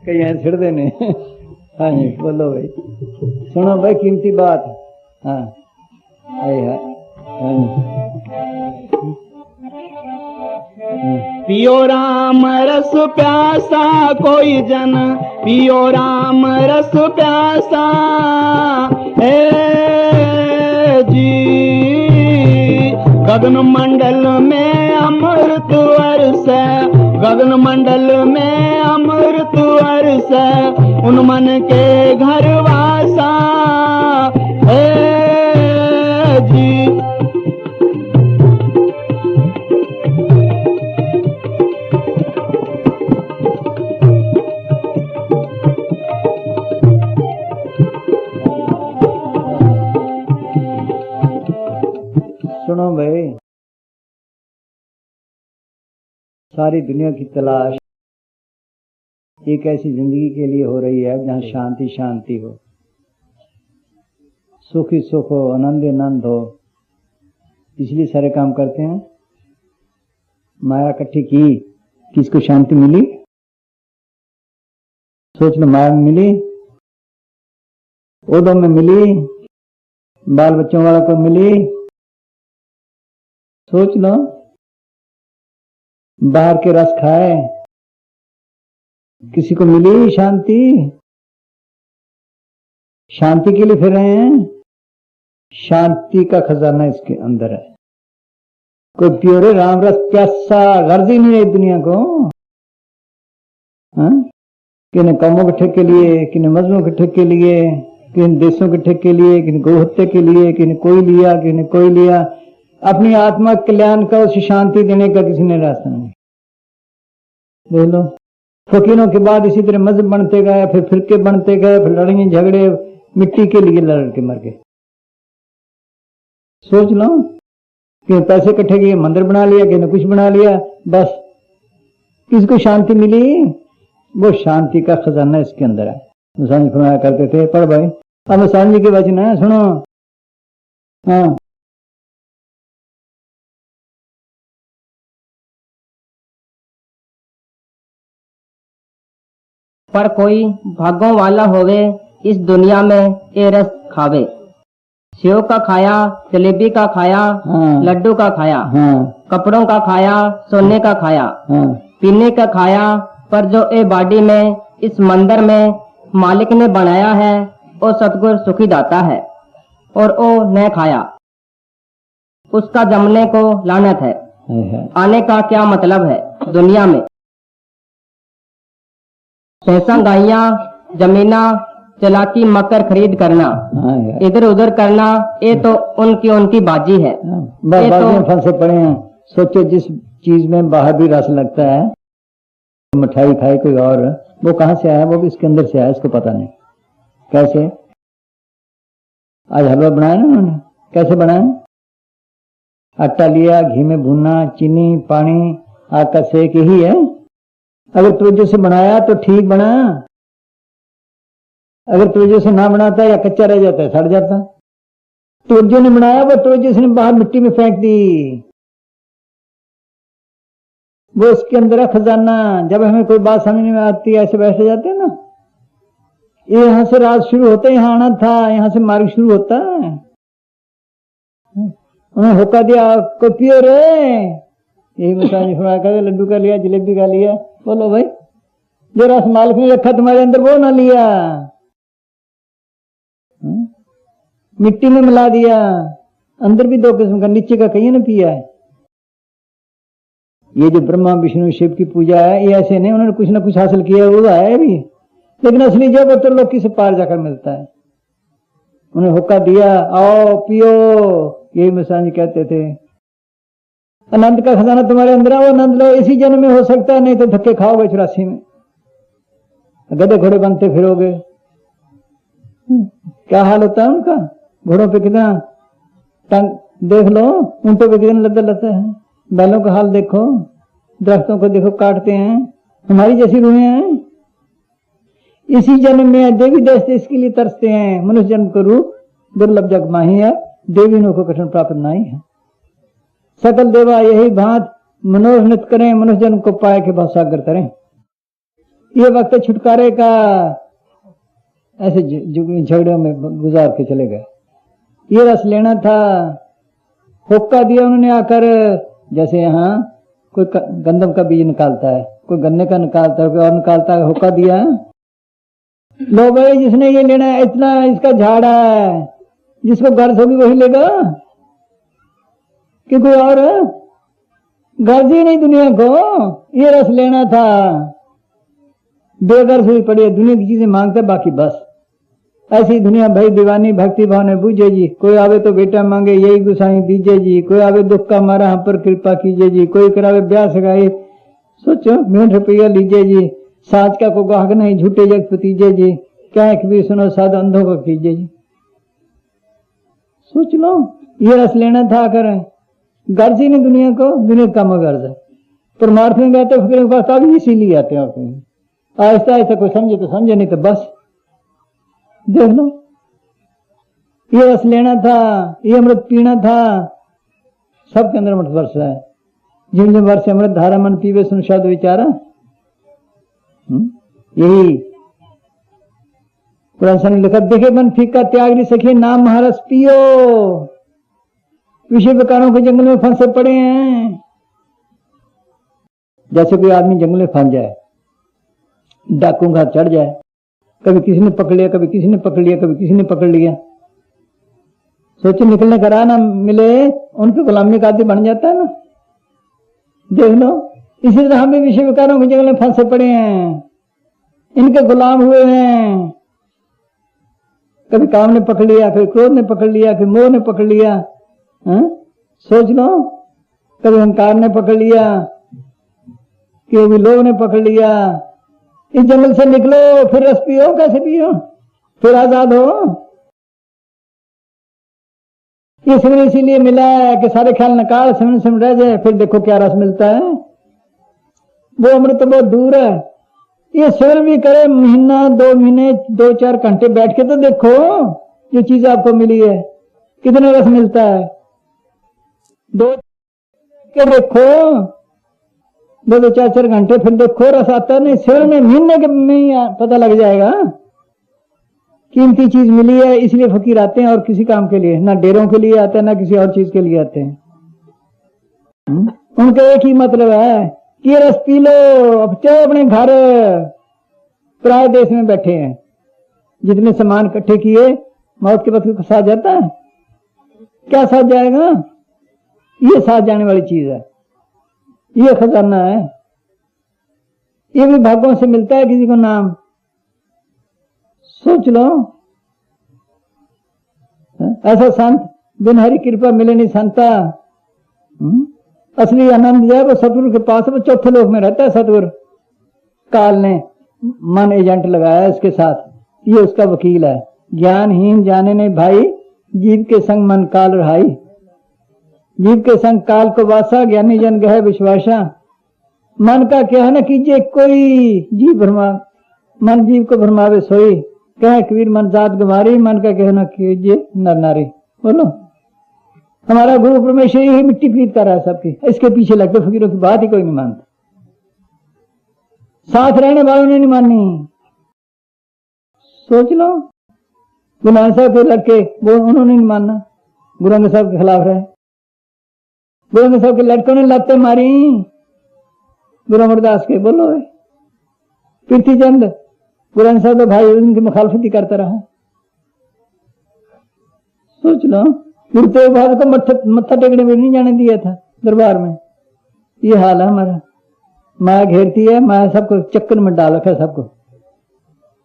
कई हैं छिड़ देने। हाँ जी बोलो भाई, सुनो भाई कीमती बात। हाँ है। पियो राम रस प्यासा कोई जन, पियो राम रस प्यासा है जी। गगन मंडल में अमृत वर्ष, गगन मंडल में अमृत वर्ष, उन मन के घर वासा है जी। सुनो भाई, सारी दुनिया की तलाश एक ऐसी जिंदगी के लिए हो रही है जहां शांति शांति हो, सुख ही सुख हो, आनंद ही आनंद हो, इसलिए सारे काम करते हैं। माया इकट्ठी की, किसको शांति मिली? सोच लो, माया में मिली, ओदों में मिली, बाल बच्चों वाला को मिली, सोच लो। बाहर के रस खाए, किसी को मिली शांति? शांति के लिए फिर रहे हैं। शांति का खजाना इसके अंदर है। कोई प्योरे राम रस प्यासा गर्ज ही नहीं है दुनिया को। किन्हें कौमों के ठेके लिए, किन्हें मजहबों के ठेके लिए, किन्हें देशों के ठेके लिए, किन्हें गोहत्या के लिए, किन्हें कोई लिया, किन्हें कोई लिया। अपनी आत्मा कल्याण का, उसे शांति देने का किसी ने रास्ता नहीं। देख लो, फकीरों के बाद इसी तरह मजहब बनते गए, फिर फिरके बनते गए, फिर लड़ाई झगड़े, मिट्टी के लिए लड़ के मर गए। सोच लो कि पैसे इकट्ठे किए, मंदिर बना लिया, किसी ने कुछ बना लिया, बस किसको शांति मिली? वो शांति का खजाना इसके अंदर है। मुसानी फरमाया करते थे, पढ़ भाई, अब मुसानी जी के वचन है, सुनो। हाँ, पर कोई भागों वाला होवे, इस दुनिया में ये रस खावे। सेव का खाया, जलेबी का खाया, हाँ, लड्डू का खाया, हाँ, कपड़ों का खाया, सोने का खाया, हाँ, पीने का खाया, पर जो ए बॉडी में, इस मंदिर में मालिक ने बनाया है, वो सतगुर सुखी दाता है, और वो न खाया, उसका जमने को लानत है। आने का क्या मतलब है दुनिया में? पैसा, गाइयां, जमीना, चलाकी, मकर खरीद करना, इधर उधर करना, ये तो उनकी बाजी है। बाजी में फंसे पड़े हैं। सोचो, जिस चीज में बाहर भी रस लगता है, मिठाई खाए कोई और, वो कहां से आया? वो भी इसके अंदर से आया, इसको पता नहीं कैसे। आज हलवा बनाया ना उन्होंने, कैसे बनाया? आटा लिया, घी में भूनना, चीनी, पानी, आग का सेक, यही है। अगर तवज्जो से बनाया तो ठीक बना, अगर तवज्जो से ना बनाता या कच्चा रह जाता है, सड़ जाता। तवज्जो ने बनाया, वो तवज्जो से बाहर मिट्टी में फेंक दी। वो उसके अंदर है खजाना। जब हमें कोई बात समझ में आती है, ऐसे बैठ जाते हैं ना, ये यहां से राज शुरू होता है, यहां आना था, यहां से मार्ग शुरू होता है। उन्हें होका दिया, को पियो रे, यही मिसाल सुना कर, लड्डू का लिया, जलेबी का लिया। बोलो भाई, जो रस मालिक ने रखा तुम्हारे अंदर, वो ना लिया, मिट्टी में मिला दिया। अंदर भी दो किस्म का, नीचे का कहीं ने पिया है। ये जो ब्रह्मा विष्णु शिव की पूजा है, ये ऐसे नहीं, उन्होंने कुछ ना कुछ हासिल किया, वो है भी, लेकिन असली जब तो लोकी से पार जाकर मिलता है। उन्हें हुक्का दिया, आओ पियो, यही मिसाल कहते थे। आनंद का खजाना तुम्हारे अंदर है, वो आनंद लो। इसी जन्म में हो सकता है, नहीं तो धक्के खाओगे 84 में, गधे घोड़े बनते फिरोगे। क्या हाल होता है उनका? घोड़ों पे कितना टंग देख लो, ऊंटों पे कितने लद्दे लद्दे हैं, बैलों का हाल देखो, दरख्तों को देखो काटते हैं, हमारी जैसी रूहें हैं। इसी जन्म में देवी देश इसके लिए तरसते हैं। मनुष्य जन्म को रूप दुर्लभ जग माही है, देवी नो को कठिन प्राप्त नहीं है। सकल देवा यही भांत मनोरथ करें, मनुष्य जन्म को पाए के भाव सागर करें। ये वक्त छुटकारे का, ऐसे झगड़ों में गुजार के चले गए। ये रस लेना था, होक्का दिया उन्होंने आकर, जैसे यहाँ कोई गंदम का बीज निकालता है, कोई गन्ने का निकालता है, कोई और निकालता है, होक्का दिया। लो भाई, जिसने ये लेना है इतना इसका झाड़ है, जिसको गर्ज होगी वही लेगा कि कोई और गर्ज ही नहीं दुनिया को। ये रस लेना था, बेगर्ज हुई पड़ी है, दुनिया की चीजें मांगते बाकी बस। ऐसी दुनिया भाई दीवानी भक्ति भाव ने बूझे जी। कोई आवे तो बेटा मांगे यही गुसाई दीजिए जी, कोई आवे दुख का मारा हम पर कृपा कीजिए जी, कोई करावे ब्याह सगाई सोचो 20 रुपया लीजिए जी, साज का को गाहक नहीं झूठे जग पतीजे जी, क्या कभी सुनो साध अंधों को कीजिए जी। सोच लो, ये रस लेना था कर, गर्ज ही नहीं दुनिया को, दुनिया का मगर्ज है। परमार्थ में बैठे फिक्र के पास तभी इसीलिए आते हैं। आहिस्ता आहिस्ता कोई समझे तो समझे, नहीं तो बस देख लो। ये रस लेना था, ये अमृत पीना था, सबके अंदर अमृत वर्ष है। जिन जिन वर्ष अमृत धारा मन पीवे सुन शब्द विचारा, यही पुराण ने लिखा, देखे मन फीका त्याग नहीं सके, नाम महारस पियो। विषय विकारों के जंगल में फंसे पड़े हैं। जैसे कोई आदमी जंगल में फंस जाए, डाकुओं का चढ़ जाए, कभी किसी ने पकड़ लिया, कभी किसी ने पकड़ लिया, कभी किसी ने पकड़ लिया, सोचो निकलने का राह ना मिले, उनके गुलामी का आदमी बन जाता है ना। देख लो, इसी तरह हम भी विषय विकारों के जंगल में फंसे पड़े हैं, इनके गुलाम हुए हैं। कभी काम ने पकड़ लिया, कभी क्रोध ने पकड़ लिया, कभी मोह ने पकड़ लिया, सोच लो, कभी अहंकार ने पकड़ लिया, कभी लोभ ने पकड़ लिया। इस जंगल से निकलो, फिर रस पियो, कैसे पियो, फिर आजाद हो। ये सिमरन इसीलिए मिला है कि सारे ख्याल नकाल सिमरन सिमरन रह जाए, फिर देखो क्या रस मिलता है। वो अमृत तो बहुत दूर है। ये सिमरन भी करे महीना 2 महीने 2-4 घंटे बैठ के तो देखो, जो चीज आपको मिली है कितना रस मिलता है। 2 के देखो, 2-4 घंटे, फिर देखो रस आता नहीं। सिमरन में महीने के में पता लग जाएगा। कीमती चीज मिली है इसलिए फकीर आते हैं, और किसी काम के लिए ना डेरों के लिए आते हैं, ना किसी और चीज के लिए आते हैं। उनका एक ही मतलब है कि ये रस पी लो। अब चाहे अपने घर पराए देश में बैठे हैं, जितने सामान इकट्ठे किए, मौत के वक्त को साथ जाता है, क्या साथ जाएगा? ये साथ जाने वाली चीज है, ये खजाना है। ये भी भागों से मिलता है किसी को नाम। सोच लो, ऐसा संत बिन हरि कृपा मिले नहीं संता। असली आनंद जो है वो सतगुरु के पास है, वो चौथे लोक में रहता है। सतगुरु काल ने मन एजेंट लगाया इसके साथ, ये उसका वकील है। ज्ञानहीन जाने ने भाई, जीव के संग मन काल रहाई। जीव के संग काल को वासा, ज्ञानी जन गए विश्वासा। मन का क्या है न कीजिए कोई, जीव भरमा मन जीव को भरमावे सोई। कहे कबीर मन जात गंवारी, मन का कहना कीजिए नर नारी। बोलो, हमारा गुरु परमेश्वर यही मिट्टी पीट कर रहा है सबकी, इसके पीछे लगते फकीरों की बात ही कोई नहीं मानता। साथ रहने वालों ने नहीं मानी। सोच लो, गुरु नानक साहब के लड़के वो उन्होंने नहीं मानना, गुरु अंगद साहब के खिलाफ रहे। गुरु अंगद साहब के लड़कों ने लाते मारी गुरु अमरदास के। बोलो, पृथ्वीचंद गुरु अंगद साहब तो भाई उनकी मुखालफती करता रहा। सोच लो, गुरु तेग बहादुर को मत्था टेकने में नहीं जाने दिया था दरबार में। ये हाल है हमारा। माया घेरती है, माया सबको चक्कर में डाल रखा है सबको।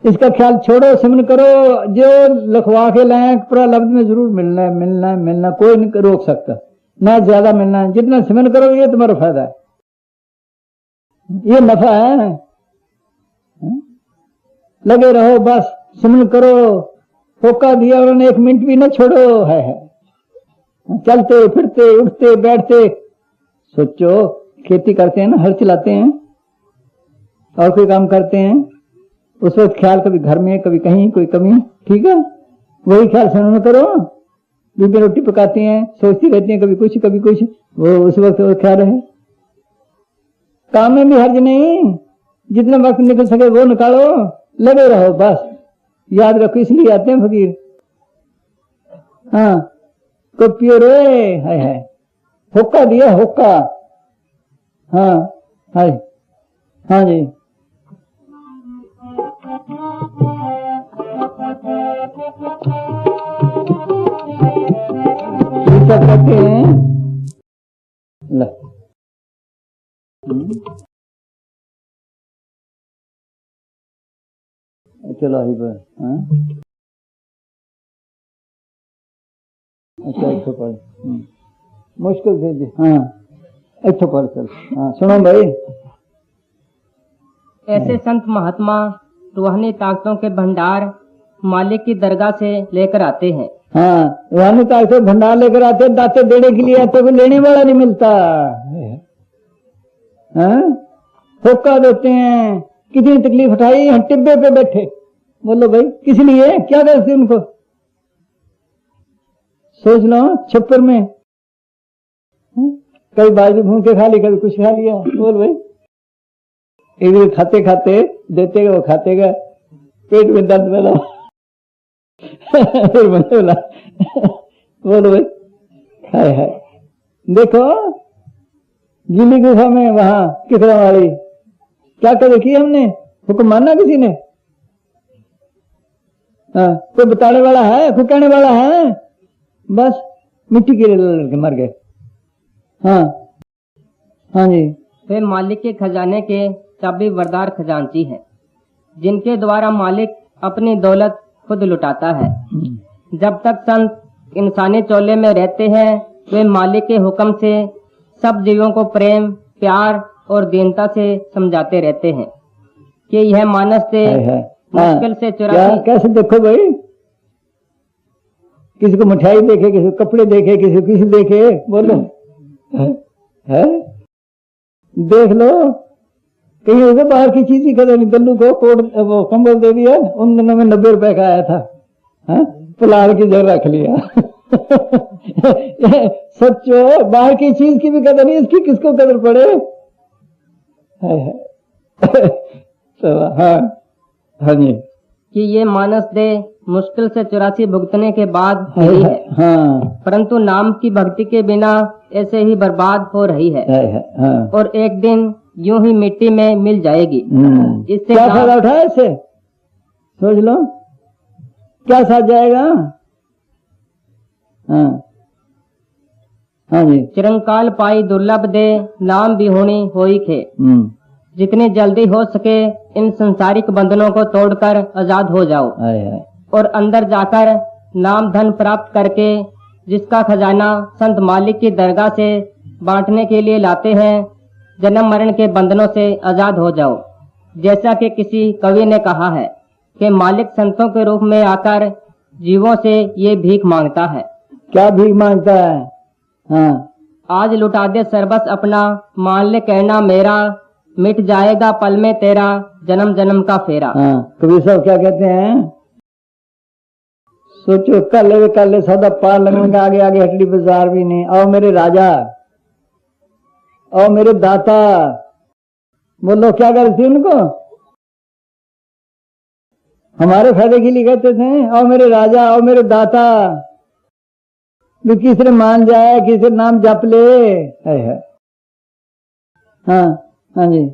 इसका ख्याल छोड़ो, सिमरन करो। जो लिखवा के लाए प्रारब्ध में जरूर मिलना है, मिलना है, मिलना, कोई नहीं रोक सकता। ना ज्यादा मिलना है, जितना सिमरन करो ये तुम्हारा फायदा है, ये नफा है। लगे रहो बस, सिमरन करो। होका दिया उन्होंने, 1 मिनट भी न छोड़ो है। चलते फिरते उठते बैठते। सोचो, खेती करते हैं ना, हल चलाते हैं और कोई काम करते हैं, उस वक्त ख्याल कभी घर में, कभी कहीं कोई कमी, ठीक है, वही ख्याल सिमरन करो। बीबी रोटी पकाती हैं, सोचती रहती हैं कभी कुछ कभी कुछ, वो उस वक्त वो ख्याल है। काम में भी हर्ज नहीं, जितना वक्त निकल सके वो निकालो, लगे रहो बस। याद रखो, इसलिए आते हैं फकीर। हाँ, को पियो रे, है हुक्का दिया, हुक्का। हाँ है, हाँ जी। सब कहते हैं चलो ही पर। अच्छा इतो पर मुश्किल से जी। हाँ इतो पर चल। हाँ सुनो भाई। ऐसे संत महात्मा रूहानी ताकतों के भंडार मालिक की दरगाह से लेकर आते हैं। हाँ, रूहानी ताकतों भंडार लेकर आते हैं, दाते देने के लिए आते, कोई लेने वाला नहीं मिलता। होका देते हैं, कितनी तकलीफ उठाई, हम टिब्बे पे बैठे। बोलो भाई किस लिए, क्या करते उनको? सोच लो, छप्पर में कभी बाजू भून के खा ली, कभी कुछ खा लिया। बोल भाई, एक दिन खाते खाते देते गए, वो खाते गए, पेट में दर्द मिला। फिर बोला बोलो भाई, हाय हाय। देखो गिली गुफा में वहां किकरा वाली क्या कर रखी हमने, हुक्म मानना किसी ने? हाँ, कोई बताने वाला है, कोई कहने वाला है? बस मिट्टी के लड़के मर गए। हाँ हाँ जी। वे मालिक के खजाने के चाबी वरदार खजांची हैं, जिनके द्वारा मालिक अपनी दौलत खुद लुटाता है। जब तक संत इंसानी चोले में रहते हैं, वे मालिक के हुक्म से सब जीवों को प्रेम, प्यार और दीनता से समझाते रहते हैं कि यह मानस से मुश्किल से चुरा। कैसे देखो भाई, किसी को मिठाई देखे, किसी को कपड़े देखे, किसी को किसी देखे, बोलो है? देख लो, कहीं उसे बाहर की चीज ही कदर नहीं। दल्लू को कोट वो कंबल दे दिया, उन दिनों में 90 रुपए का आया था, पुलाव की जगह रख लिया। सच्चो, बाहर की चीज की भी कदर नहीं, इसकी किसको कदर पड़े? तो हाँ हाँ जी, कि ये मानस दे मुश्किल से 84 भुगतने के बाद मिली है। हाँ, परंतु नाम की भक्ति के बिना ऐसे ही बर्बाद हो रही है। हाँ। और एक दिन यूं ही मिट्टी में मिल जाएगी। इससे क्या फायदा उठाया इससे? सोच लो, क्या साथ जाएगा? हाँ हाँ जी। चिरंकाल पाई दुर्लभ दे, नाम भी होनी होई खे। जितनी जल्दी हो सके इन संसारिक बंधनों को तोड़कर आजाद हो जाओ। और अंदर जाकर नाम धन प्राप्त करके, जिसका खजाना संत मालिक की दरगाह से बांटने के लिए लाते हैं, जन्म मरण के बंधनों से आजाद हो जाओ। जैसा कि किसी कवि ने कहा है कि मालिक संतों के रूप में आकर जीवों से ये भीख मांगता है। क्या भीख मांगता है? हाँ, आज लुटा दे सर्वस अपना, मान ले कहना मेरा, मिट जाएगा पल में तेरा जन्म जन्म का फेरा। हाँ, कबीर साहब क्या कहते हैं? सोचो, कल सौदा पार लगने का, आगे आगे हटड़ी बाजार भी नहीं। आओ मेरे राजा, आओ मेरे दाता। बोलो क्या करती उनको? हमारे फायदे के लिए कहते थे, आओ मेरे राजा, आओ मेरे दाता। भी किसने मान जाए, किसने नाम जप ले। है। हाँ हाँ जी।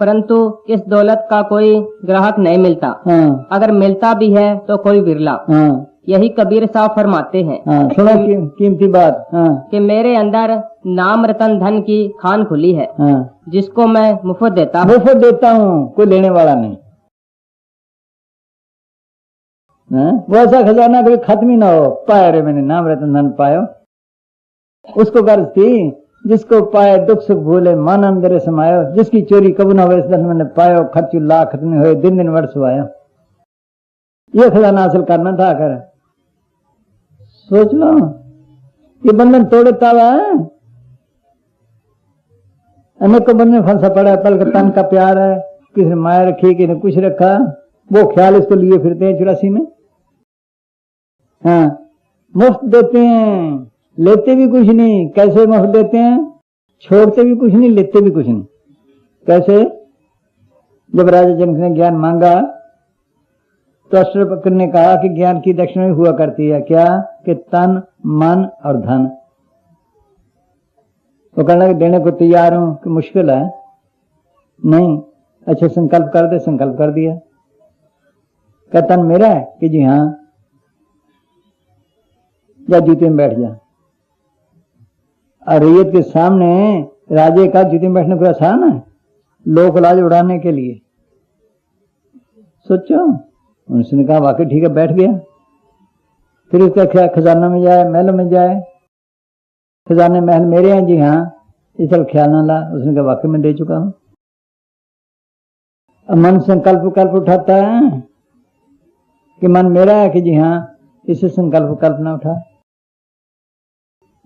परंतु इस दौलत का कोई ग्राहक नहीं मिलता। हाँ। अगर मिलता भी है तो कोई विरला। हाँ। यही कबीर साहब फरमाते हैं। हाँ, सुनो कीमती बात। हाँ। कि मेरे अंदर नाम रतन धन की खान खुली है। हाँ। जिसको मैं मुफ्त देता हूँ, कोई लेने वाला नहीं। वो ऐसा खजाना कभी खत्म ही ना हो। पाया रे मैंने नाम रतन धन पायो, उसको गर्ज थी। जिसको पाए दुख सुख भूले, मन अंदर समायो। जिसकी चोरी कबू न हो, इस धन मैंने पायो। खर्चु लाख खत्म हुए, दिन दिन वर्ष आयो। ये खजाना हासिल करना था। कर सोच लो, ये बंधन तोड़ता हुआ है। अनेकों बंधन फंसा पड़ा है। पल का तन का प्यार है, किसी ने माया रखी, किसी ने कुछ रखा। वो ख्याल इसको लिए फिरते हैं 84 में। हाँ, मुफ्त देते हैं, लेते भी कुछ नहीं। कैसे मुफ्त देते हैं? छोड़ते भी कुछ नहीं, लेते भी कुछ नहीं। कैसे? जब राजा जनक ने ज्ञान मांगा तो अष्टवक्र ने कहा कि ज्ञान की दक्षिणा हुआ करती है क्या, कि तन, मन और धन। वो कहने लगे देने को तैयार हूं, कि मुश्किल है। नहीं, अच्छा संकल्प कर दे। संकल्प कर दिया। क्या तन मेरा है, कि जी हाँ। या जूते में बैठ जा। और रैयत के सामने राजे का जूते में बैठने को आसान है, लोक लाज उड़ाने के लिए। सोचो। उसने कहा वाकई ठीक है, बैठ गया। फिर उसका खजाना में जाए, महलों में जाए। खजाने महल मेरे हैं, जी हाँ। इस तरफ ख्याल ना ला। उसने कहा वाकई में दे चुका हूं। अब मन संकल्प उठाता है कि मन मेरा है, कि जी हाँ। इसे संकल्प कल्पना उठा।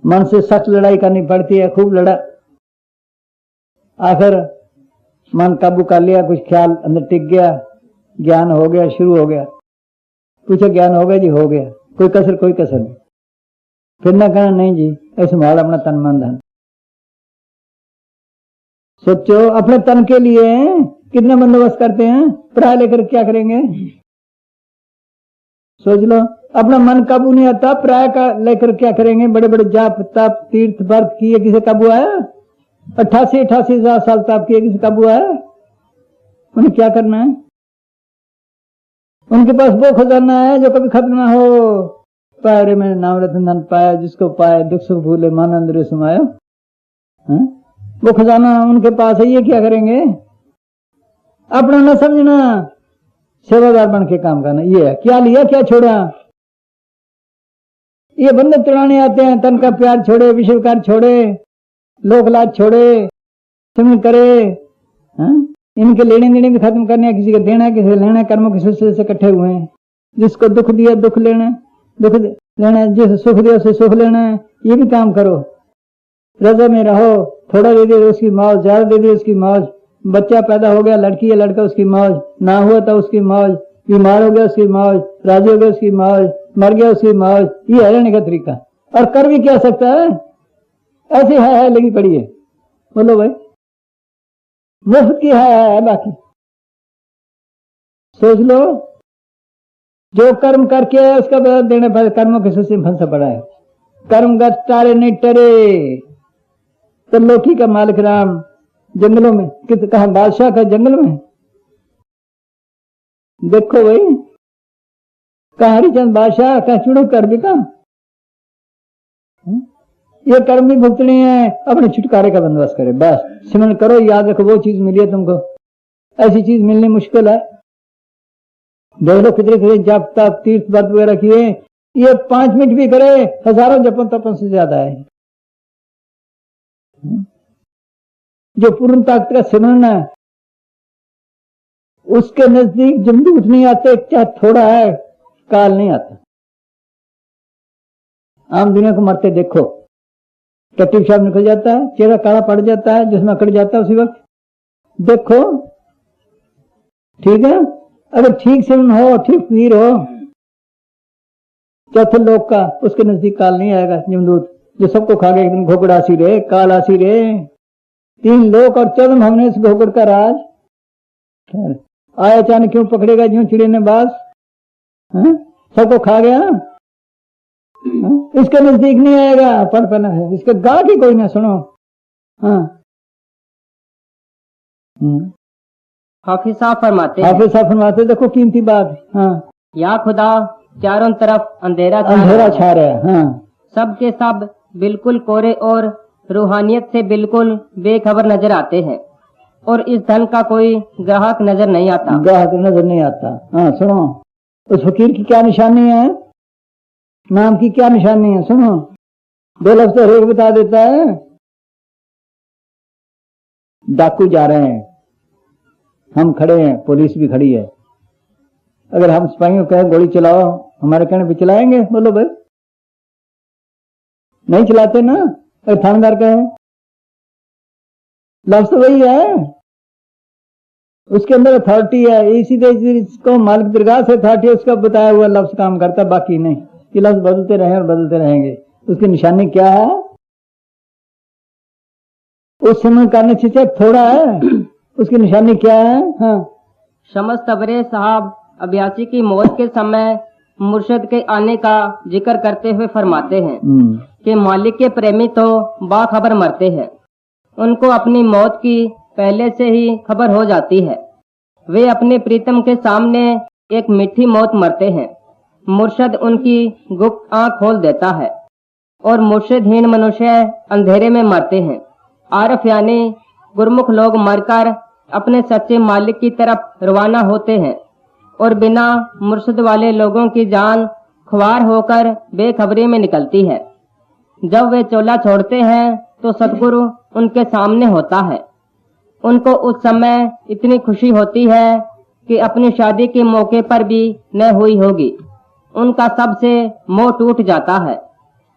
मन से सख्त लड़ाई करनी पड़ती है, खूब लड़ा। आखिर मन काबू कर लिया, कुछ ख्याल अंदर टिक गया, ज्ञान हो गया, शुरू हो गया। पूछा ज्ञान हो गया, जी हो गया। कोई कसर नहीं। फिर ना कहना नहीं जी, ऐसे संभाल अपना तन मन धन। सोचो अपने तन के लिए कितना बंदोबस्त करते हैं, पढ़ाई लेकर क्या करेंगे। सोच लो, अपना मन काबू नहीं आता, प्राय का लेकर क्या करेंगे। बड़े बड़े जाप तप तीर्थ व्रत किए, किसे काबू आया। 88 साल तप किए, किसे काबू आया। उन्हें क्या करना है। उनके पास वो खजाना है जो कभी खत्म ना हो। पायरे में नाम रतन धन पाया, जिसको पाए दुख सुख भूले मन अंदर समायो। वो खजाना उनके पास है, ये क्या करेंगे। अपना न समझना, सेवादार बन के काम करना। ये है क्या लिया क्या छोड़ा। ये बंधन तोड़ाने आते हैं, तन का प्यार छोड़े, विषय कार्य छोड़े, लोक लाज छोड़े, समझ करे। इनके लेने देने भी खत्म करने, किसी को देना किसी को लेना, कर्मों के सिलसिले से इकट्ठे हुए हैं। जिसको दुख दिया दुख लेना, दुख लेना, जिसे सुख दिया उसे सुख लेना है। ये भी काम करो, रजा में रहो। थोड़ा दे दिया उसकी मौज, ज्यादा दे दिया उसकी मौज। बच्चा पैदा हो गया, लड़की या लड़का, उसकी मौज। ना हुआ तो उसकी मौज। बीमार हो गया उसकी मौज, राजी हो गया उसकी मौज, मर गया उसकी मौज। ये है रहने का तरीका। और कर भी क्या सकता है, ऐसी है लगी पड़ी है। बोलो भाई, मुफ्त की है बाकी। सोच लो, जो कर्म करके है उसका बदला देने पर कर्मों के सिलसिले में फंसा पड़ा है। कर्म का टारे नहीं टरे। तो लोकी का मालिक राम जंगलों में, कहा बादशाह का जंगल में। देखो भाई, कहा हरिचंद बादशाह, कहा चुड़ो कर भी काम। ये कर्म भी भुगतनी है, अपने छुटकारे का बंदोबस्त करे। बस सिमरन करो, याद रखो वो चीज मिली है तुमको। ऐसी चीज मिलनी मुश्किल है। देख लो कितने जप तप तीर्थ व्रत वगैरह किए, ये 5 मिनट भी करे हजारों जपन तपन से ज्यादा है। जो पूर्ण ताकत का सिमरन है, उसके नजदीक जमदूत नहीं आते, चाहे थोड़ा है, काल नहीं आता। आम दुनिया को मरते देखो, टट्टी पेशाब निकल जाता है, चेहरा काला पड़ जाता है, जिसमें अकड़ जाता है उसी वक्त। देखो ठीक है, अगर ठीक सिमरन हो, ठीक पीर हो, चौथे लोक का, उसके नजदीक काल नहीं आएगा। जमदूत जो सबको खा गया, एक दिन घोकड़ आसी रे, काल आसी रे। 3 लोक और 14 हमने इस घोकड़ का राज। आया अचानक क्यों पकड़ेगा, जो चिड़े ने बास। सबको खा गया। इसके नजदीक नहीं आएगा, पड़पना है इसके। गा के कोई ना सुनो। हाफिज साहब फरमाते देखो कीमती बात। या खुदा, चारों तरफ अंधेरा छा रहा है। सब के सब बिल्कुल कोरे और रूहानियत से बिल्कुल बेखबर नजर आते हैं, और इस धन का कोई ग्राहक नजर नहीं आता। सुनो, उस फकीर की क्या निशानी है, नाम की क्या निशानी है। सुनो, 2 लफ्ज़ तो हर एक बता देता है। डाकू जा रहे हैं, हम खड़े हैं, पुलिस भी खड़ी है। अगर हम सिपाहियों कहें गोली चलाओ, हमारे कहने पे चलाएंगे। बोलो भाई, नहीं चलाते ना। अगर थानेदार कहे, लफ्ज़ तो वही है, उसके अंदर अथॉरिटी है। इसी को मालिक दरगाह से अथॉरिटी, उसका बताया हुआ लफ्ज़ काम करता, बाकी नहीं। ये लफ्ज़ बदलते रहे और बदलते रहेंगे। उसकी निशानी क्या है, उस समय करने से थोड़ा है, उसकी निशानी क्या है। शमस तबरे साहब अभ्यासी की मौत के समय मुर्शिद के आने का जिक्र करते हुए फरमाते हैं कि मालिक के प्रेमी तो बाखबर मरते हैं, उनको अपनी मौत की पहले से ही खबर हो जाती है। वे अपने प्रीतम के सामने एक मीठी मौत मरते हैं। मुर्शिद उनकी गुप्त आंख खोल देता है और मुर्शिदहीन मनुष्य अंधेरे में मरते हैं। आरफ यानी गुरमुख लोग मरकर अपने सच्चे मालिक की तरफ रवाना होते हैं और बिना मुर्शिद वाले लोगों की जान ख्वार होकर बेखबरी में निकलती है। जब वे चोला छोड़ते हैं तो सतगुरु उनके सामने होता है। उनको उस समय इतनी खुशी होती है कि अपनी शादी के मौके पर भी न हुई होगी। उनका सबसे मोह टूट जाता है।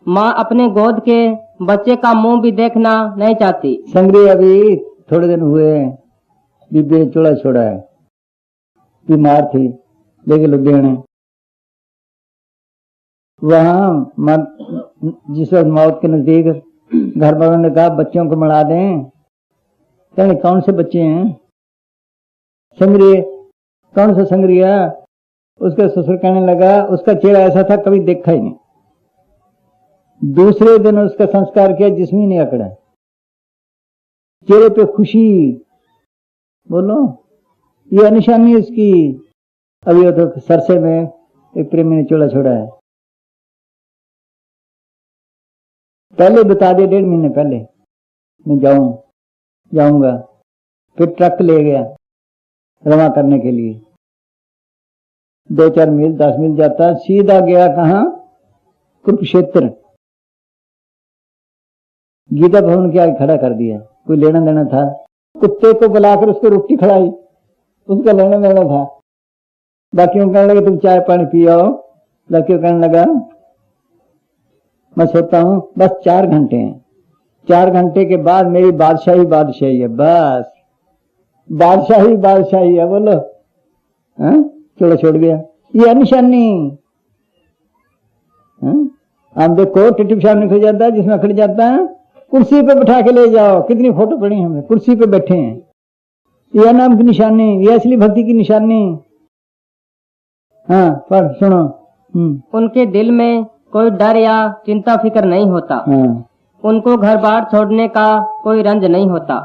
माँ अपने गोद के बच्चे का मुंह भी देखना नहीं चाहती। संग्री अभी थोड़े दिन हुए बीबी ने चोला छोड़ा है, बीमार थी, लेके लुधियाने। वहां जिस वक्त मौत के नजदीक घर वालों ने कहा बच्चों को मरा दें। कहने कौन से बच्चे हैं? संग्रिय। कौन सा संग्रिया? उसका ससुर कहने लगा उसका चेहरा ऐसा था कभी देखा ही नहीं। दूसरे दिन उसका संस्कार किया, जिस्म ही नहीं अकड़ा, चेहरे पे खुशी। बोलो ये निशानी उसकी। अभी वो तो सरसे में एक प्रेमी ने चोला छोड़ा है। पहले बता दे, 1.5 महीने पहले मैं जाऊंगा। फिर ट्रक ले गया रवा करने के लिए। 2-4 मील 10 मील जाता, सीधा गया कहाँ? कुरुक्षेत्र। गीता भवन के आगे खड़ा कर दिया। कोई लेना देना था, कुत्ते को बुलाकर उसको रोटी खिलाई, उसका लेना देना था। बाकियों कहने लगे तुम चाय पानी पियो। बाकियों कहने लगा मैं सोता हूं बस 4 घंटे हैं। 4 घंटे के बाद मेरी बादशाही है। बस बादशाही है। बोलो चोला छोड़ गया। ये निशानी। आप देखो टिट्टी साहब निकल जाता है, जिसमें खड़ जाता है कुर्सी पे बैठा के ले जाओ। कितनी फोटो पड़ी हमें, कुर्सी पे बैठे हैं। यह नाम की निशानी, यह असली भक्ति की निशानी। हाँ पर सुनो। उनके दिल में कोई डर या चिंता फिक्र नहीं होता। उनको घर बार छोड़ने का कोई रंज नहीं होता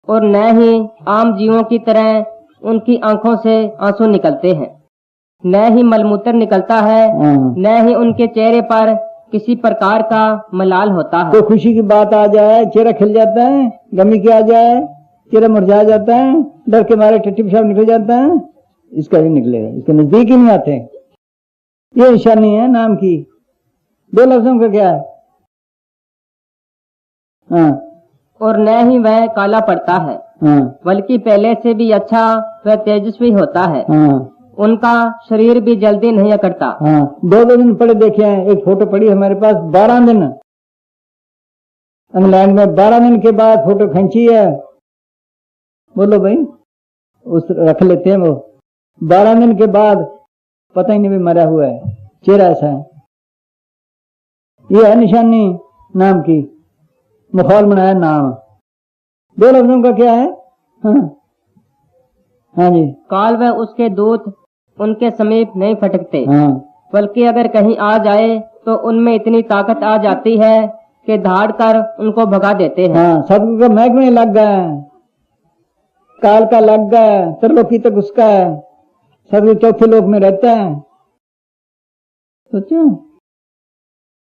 और न ही आम जीवों की तरह उनकी आंखों से आंसू निकलते हैं, न ही मलमूत्र निकलता है, न ही उनके चेहरे पर किसी प्रकार का मलाल होता है। तो खुशी की बात आ जाए चेहरा खिल जाता है, गमी की आ जाए चेहरा मुरझा जाता है, डर के मारे टट्टी पेशाब निकल जाता है। इसका भी निकलेगा, इसके नजदीक ही नहीं आते। ये निशानी है नाम की। 2 लफ्जों का क्या है? और न ही वह काला पड़ता है, बल्कि पहले से भी अच्छा वह तेजस्वी होता है। उनका शरीर भी जल्दी नहीं अकड़ता। 2 दिन पड़े देखे हैं। एक फोटो पड़ी हमारे पास, 12 दिन इंग्लैंड में 12 दिन के बाद फोटो खींची है। बोलो भाई, उस रख लेते हैं वो। 12 दिन के बाद पता ही नहीं भी मरा हुआ है, चेहरा ऐसा है। ये है निशानी नाम की। मुखौल बनाया नाम। 2 लफ्जों का क्या है? हाँ जी। काल व उसके दूत उनके समीप नहीं फटकते, बल्कि अगर कहीं आ जाए तो उनमें इतनी ताकत आ जाती है कि धाड़ कर उनको भगा देते हैं। सदगुरु का महकमे लग गया, काल का लग गया, त्रिलोकी तक उसका है। सदगुरु चौथे लोक में रहता है। सोचो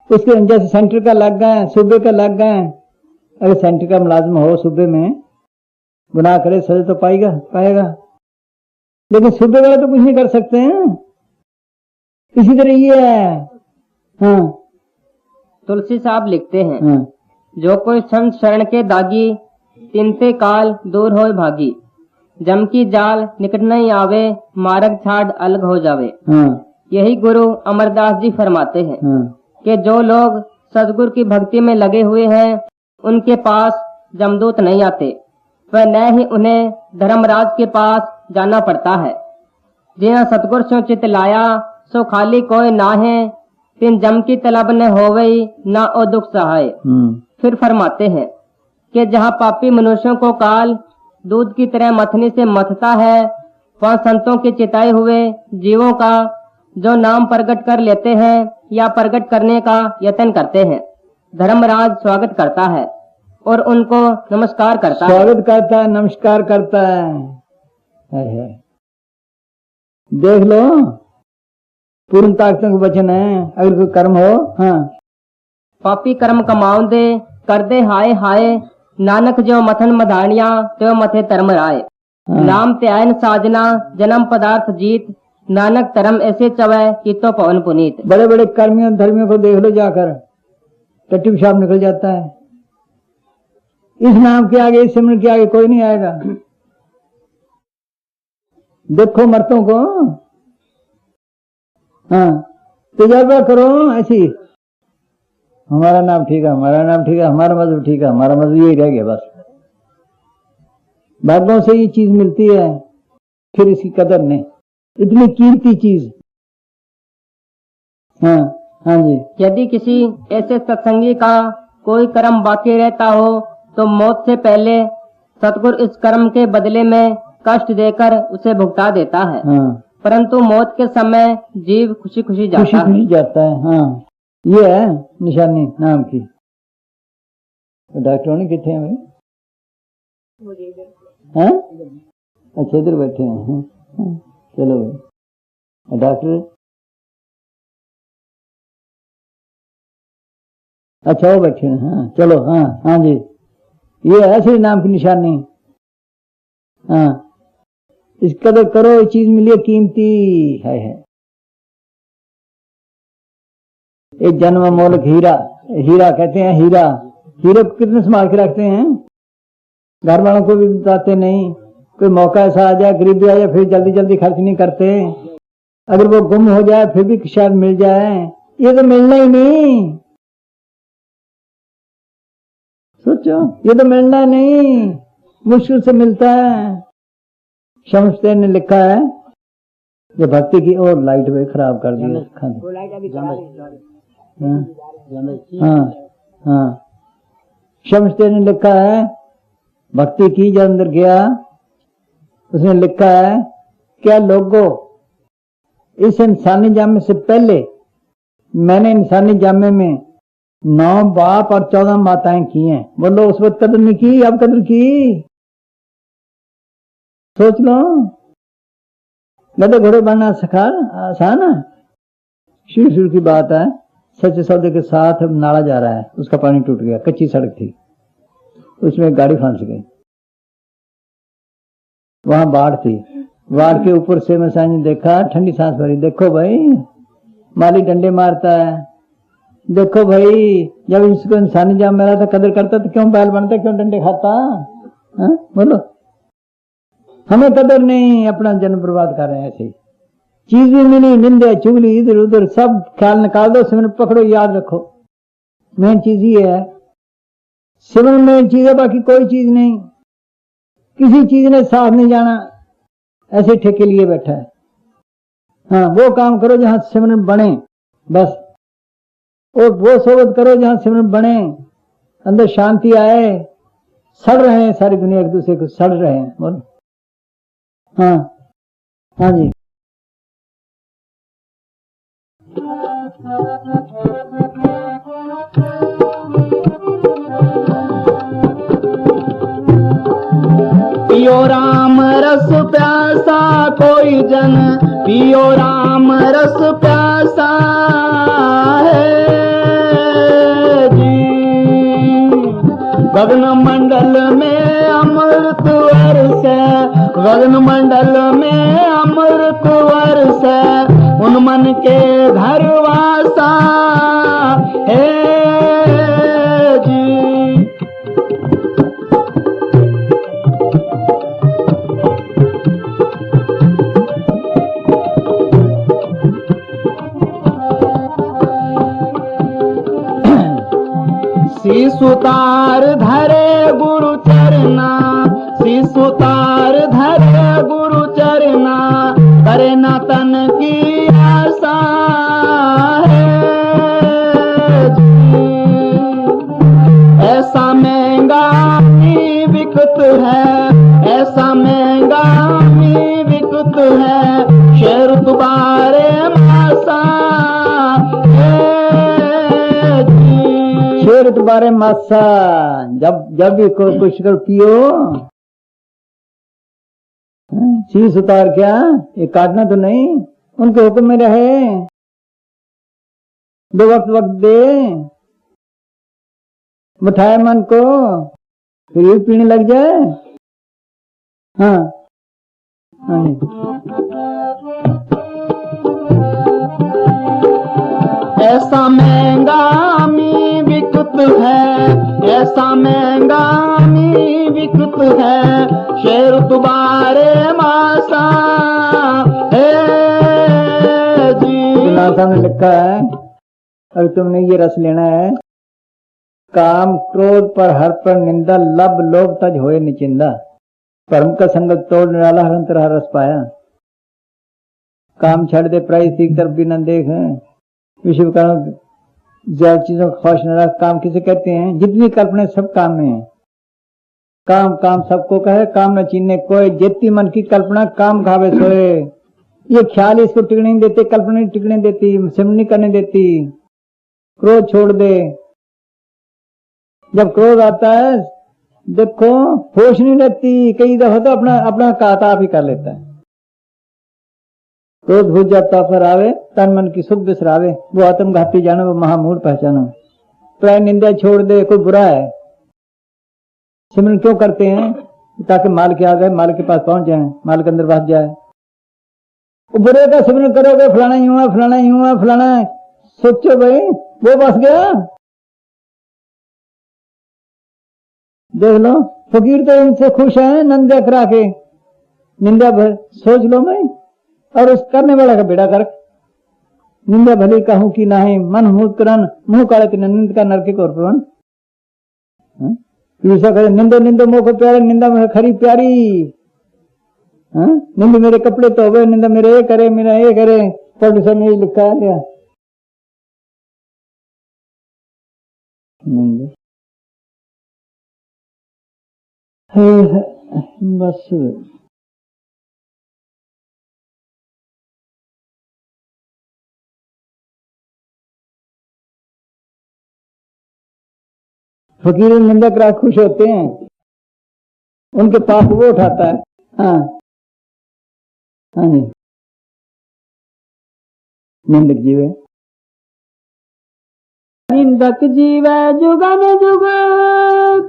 उसके जैसे सेंटर का लग गए, सूबे का लग गए। अगर सेंटर का मुलाजिम हो सूबे में, गुनाह करे सजा तो पाएगा, लेकिन सूबे वाले तो कुछ नहीं कर सकते हैं। इसी तरह ये है। तुलसी साहब लिखते हैं, जो कोई संत शरण के दागी, तिनते काल दूर होए भागी। जम की जाल निकट नहीं आवे, मार्ग छाड़ अलग हो जावे। यही गुरु अमरदास जी फरमाते हैं कि जो लोग सदगुरु की भक्ति में लगे हुए हैं उनके पास जमदूत नहीं आते, वह न ही उन्हें धर्मराज के पास जाना पड़ता है। जिन्हें सतगुर सो चित लाया सो खाली कोई ना है, तिन जम की तलब न होवई ना ओ दुख सहाय। फिर फरमाते हैं कि जहाँ पापी मनुष्यों को काल दूध की तरह मथनी से मथता है वह संतों के चिताए हुए जीवों का जो नाम प्रकट कर लेते हैं या प्रकट करने का यत्न करते हैं, धर्मराज स्वागत करता है और उनको नमस्कार करता है। स्वागत करता है, नमस्कार करता है। देख लो, पूर्ण ताकतों के वचन है। अगर कोई कर्म हो, हाँ, पापी कर्म कमाओ दे, कर दे हाय हाय, नानक जो मथन मधानिया त्यो मथे धर्म राय। नाम त्यायन साजना जन्म पदार्थ जीत, नानक धर्म ऐसे चवै की तो पवन पुनीत। बड़े बड़े कर्मियों धर्मियों को देख लो जाकर, टट्टी पेशाब निकल जाता है। इस नाम के आगे, इस सिमरन के आगे कोई नहीं आएगा। देखो मर्तों को, हाँ, तजर्बा करो ऐसी। हमारा नाम ठीक है, हमारा नाम ठीक है, हमारा मजहब ठीक है, हमारा मजहब यही रह गया बस। भाग्यों से ये चीज मिलती है, फिर इसकी कदर नहीं। इतनी कीमती चीज। हाँ, हाँ जी। यदि किसी ऐसे सत्संगी का कोई कर्म बाकी रहता हो तो मौत से पहले सतगुरु इस कर्म के बदले में कष्ट देकर उसे भुगता देता है। हाँ। परंतु मौत के समय जीव खुशी खुशी जाता है। हाँ, ये है निशानी नाम की। डॉक्टरों ने कितने हैं भाई? हाँ? अच्छा, इधर बैठे हैं। हाँ। चलो भाई, डॉक्टर अच्छा वो बैठे हैं। हाँ, चलो। हाँ, हाँ जी, ये है श्री नाम की निशानी। हाँ, इस कदर करो, ये चीज मिली कीमती है। एक जन्म मोलक हीरा, हीरा कहते हैं। हीरा, हीरे को कितने संभाल के रखते हैं, घर वालों को भी बताते नहीं। कोई मौका ऐसा आ जाए, गरीबी आ जाए, फिर जल्दी जल्दी खर्च नहीं करते। अगर वो गुम हो जाए फिर भी शायद मिल जाए। ये तो मिलना ही नहीं, सोचो, ये तो मिलना नहीं, मुश्किल से मिलता है। शमस्ते ने लिखा है, जो भक्ति की और लाइट भी खराब कर दी। हाँ, शमस्ते ने लिखा है, भक्ति की जो अंदर गया, उसने लिखा है, क्या लोगों, इस इंसानी जामे से पहले मैंने इंसानी जामे में 9 बाप और 14 माताएं की हैं। बोलो, उस वक्त कदर नहीं की, अब कदर की। सोच लो, गधे घोड़े बनना सिखा आसान है। शुरू शुरू की बात है, सच्चे सौदे के साथ नाला जा रहा है, उसका पानी टूट गया, कच्ची सड़क थी, उसमें गाड़ी फंस गई। वहां बाढ़ थी, बाढ़ के ऊपर से मैं सामने देखा, ठंडी सांस भरी। देखो भाई, माली डंडे मारता है। देखो भाई, जब इसको इंसानी जाम मिला था, कदर करता तो क्यों बैल बनता, क्यों डंडे खाता? हाँ? बोलो, हमें कदर नहीं, अपना जन्म बर्बाद कर रहे हैं। ऐसे चीज भी मिली, निंदे चुगली इधर उधर सब ख्याल निकाल दो, सिमरन पकड़ो, याद रखो। मेन चीज ये है, सिमरन मेन चीज है, बाकी कोई चीज नहीं। किसी चीज ने साथ नहीं जाना, ऐसे ठेके लिए बैठा है। हाँ, वो काम करो जहां सिमरन बने, बस। और वो सोबत करो जहां सिमरन बने, अंदर शांति आए। सड़ रहे हैं सारी दुनिया, एक दूसरे को सड़ रहे हैं। बोलो, हाँ, हाँ जी। पियो राम रस प्यासा कोई जन, पियो राम रस प्यासा है जी। गगन मंडल में अमृत वर्षे, गगन मंडल में अमृत वर्षे, उन मन के घर वासा है जी। सुतार धरे गुरु चरना, सुतार धरे गुरु चरना, करे ना तन की आशा है जी। ऐसा महंगा बिकत है, ऐसा महंगा बिकत तुम्हारे मासा शेर तुम्हारे मासा। जब भी कुछ कर पियो, शीश उतार क्या, ये काटना तो नहीं, उनके हुक्म में रहे, 2 वक्त दे, बिठाए मन को, फिर ये पीने लग जाए। हाँ हाँ ऐसा महंगा मी विकत है, ऐसा महंगा मी विकत है, शेर तुम्हारे मासा है जी। सामने लिखा है, अगर तुमने ये रस लेना है, काम क्रोध पर हर पर निंदा, लब लोभ तज होए निचिंदा, परम का संगत तोड़ निराला हर अंतर हर रस पाया। काम छड़ दे प्राई सीख तरफ भी न देख, विश्व का ज्यादा चीजों का ख्वाहिश न रख। काम किसे कहते हैं? जितनी कल्पना सब काम में है। काम काम सबको कहे, काम न चीने कोई, जितनी मन की कल्पना काम खावे सोए। ये ख्याल इसको टिकने नहीं देते, कल्पना नहीं टिकने देती, सिमरन नहीं करने देती। क्रोध छोड़ दे। जब क्रोध आता है देखो होश नहीं रहती, कई दफा तो अपना काता आप ही कर लेता है। क्रोध भूल जाता पर आवे, तन मन की सुख बिसरावे, वो आत्मघाती जानो, वो महामूढ़ पहचानो। प्राय निंदा छोड़ दे, कोई बुरा है। सिमरन क्यों करते हैं? ताकि माल के आ गए, माल के पास पहुंच जाए, माल के अंदर बस जाए। वो बुरे का सिमरन करोगे, फलाना यूं है, फलाना यूं है, फलाना है, सोचो भाई वो बस गया। देख लो फकीर तो इनसे खुश है, नंदा करा के निंदा भर सोच लो मैं, और उस करने वाला का बेड़ा कर। निंदा भली कहूं कि नाही, मन मूत करन मुंह काले के निंद का नरके को प्रवन। ऐसा करे निंदो निंदो मोह को प्यारे, निंदा में खरी प्यारी। निंद मेरे कपड़े तो हो गए, निंदा मेरे ये करे, मेरा ये करे, पढ़ सब में लिखा है क्या? बस फकीर निंदा करा खुश होते हैं, उनके पाप वो उठाता है। हाँ हाँ जी, निंदक जीवे निंदक जीवे जुगन जुग,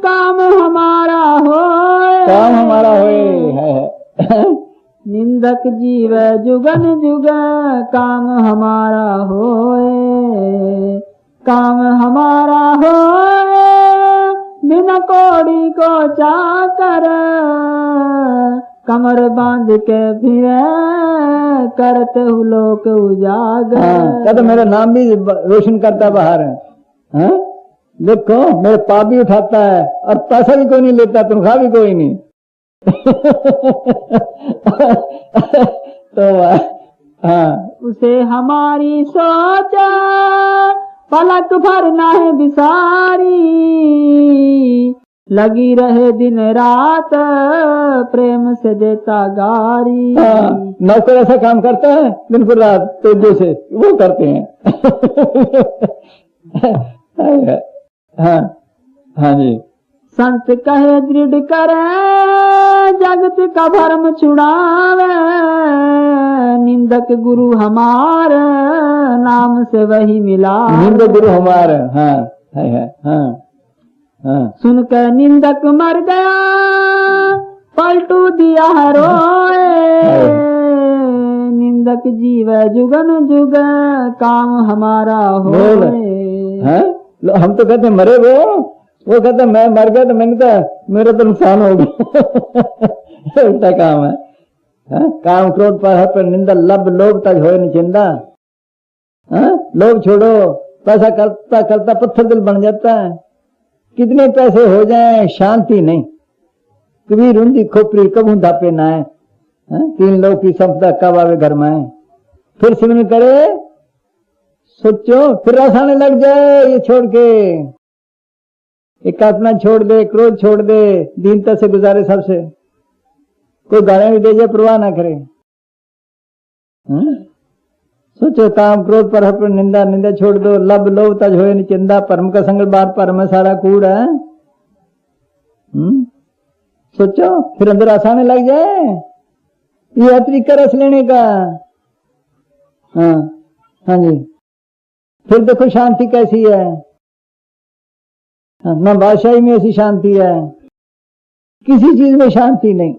काम हमारा होए, काम हमारा होए है। निंदक जीवे जुगन जुग, काम हमारा होए, काम हमारा होए, बिना कोड़ी को चाकर, कमर बांध के फिरे, करते हुए लोग उजागर। क्या तो मेरा नाम भी रोशन करता बाहर है। हाँ? देखो मेरे पाप भी उठाता है, और पैसा भी कोई नहीं लेता, तनख्वाह भी कोई नहीं। तो हाँ, उसे हमारी सोच पलक भर ना है बिसारी, लगी रहे दिन रात, प्रेम से देता गारी। नौकर ऐसा काम करता है दिन पर रात, तो जैसे वो करते हैं। हाँ हाँ जी। संत कहे दृढ़ करे, जगत का भरम छुड़ावे, निंदक गुरु हमारे, नाम से वही मिला। निंदक गुरु हमारे, हाँ है हाँ हाँ। सुनकर निंदक मर गया, पलटू दिया है रोए, निंदक जीवे जुगन जुग, काम हमारा होए। हम तो कहते मरे वो कहते मैं मर गया, तो मैंने कहा मेरा तो नुकसान हो गया। उल्टा काम है। काम क्रोध पर निंदा, लब लोभ तक होए निचिंदा। लोभ छोड़ो, पैसा करता करता पत्थर दिल बन जाता है। कितने पैसे हो जाएं, शांति नहीं। कभी रुंदी खोपरी कबू धापे ना है। 3 लोग की संपदा कब आवे घर में। फिर सिमरन करे, सोचो फिर रस आने लग जाए। ये छोड़ के एक कल्पना छोड़ दे, क्रोध छोड़ दे, दीनता से गुजारे सबसे। कोई गाने भी दे जाए परवाह ना करे। सोचो काम क्रोध पर हट निंदा निंदा छोड़ दो, लब लोभ तज होए निचिंदा, परम का संग बार पर में सारा कूड़ है। सोचो फिर अंदर आसाने लग जाए। ये तरीका रस लेने का। हाँ हाँ जी। फिर देखो शांति कैसी है। ना बादशाही में ऐसी शांति है, किसी चीज में शांति नहीं।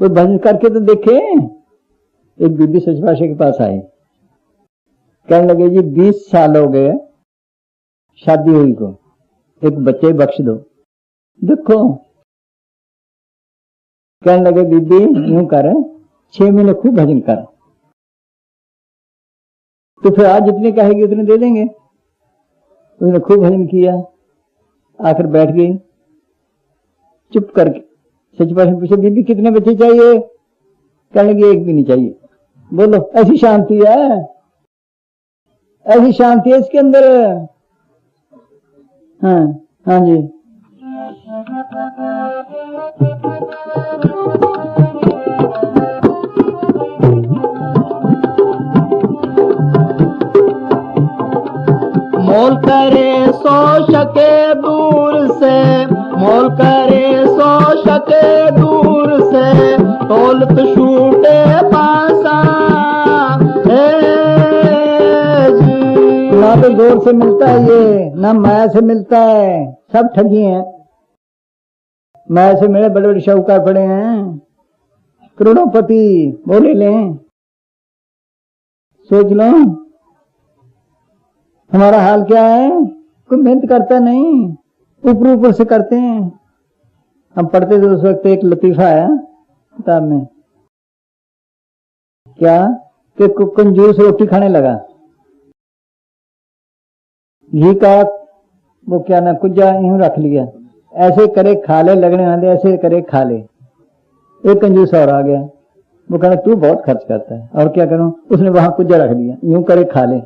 कोई भजन करके तो देखे। एक बीबी सच भाषा के पास आई, कहने लगे जी 20 साल हो गए शादी हुई को, एक बच्चे बख्श दो। देखो कहने लगे बीबी यूं कर, 6 महीने खूब भजन कर, तो फिर आज जितने कहेगी उतने दे देंगे। उसने खूब भजन किया, आकर बैठ गई चुप करके। सच भाषा पूछे बीबी कितने बच्चे चाहिए? कहने लगे एक भी नहीं चाहिए। बोलो ऐसी शांति है, ऐसी शांति है इसके अंदर। हाँ हाँ जी। मोल करे सो सके दूर से, मोल करे सो सके दूर से, तोलत छूटे पासा ना तो जोर से मिलता है ये, ना माया से मिलता है। सब ठगी हैं। माया से मेरे बड़े बड़े शाहूकार पड़े हैं, करोड़ोंपति बोले लें। सोच लो हमारा हाल क्या है। कोई मेहनत करता नहीं, ऊपर ऊपर से करते हैं। हम पढ़ते थे उस वक्त एक लतीफा है किताब में, क्या कि कंजूस रोटी खाने लगा, घी का वो क्या ना कुजा यूं रख लिया, ऐसे करे खा ले, लगने वाले ऐसे करे खा ले। एक कंजूस और आ गया, वो कहना तू बहुत खर्च करता है, और क्या करूं, उसने वहां कुजा रख दिया, यूं करे खा ले।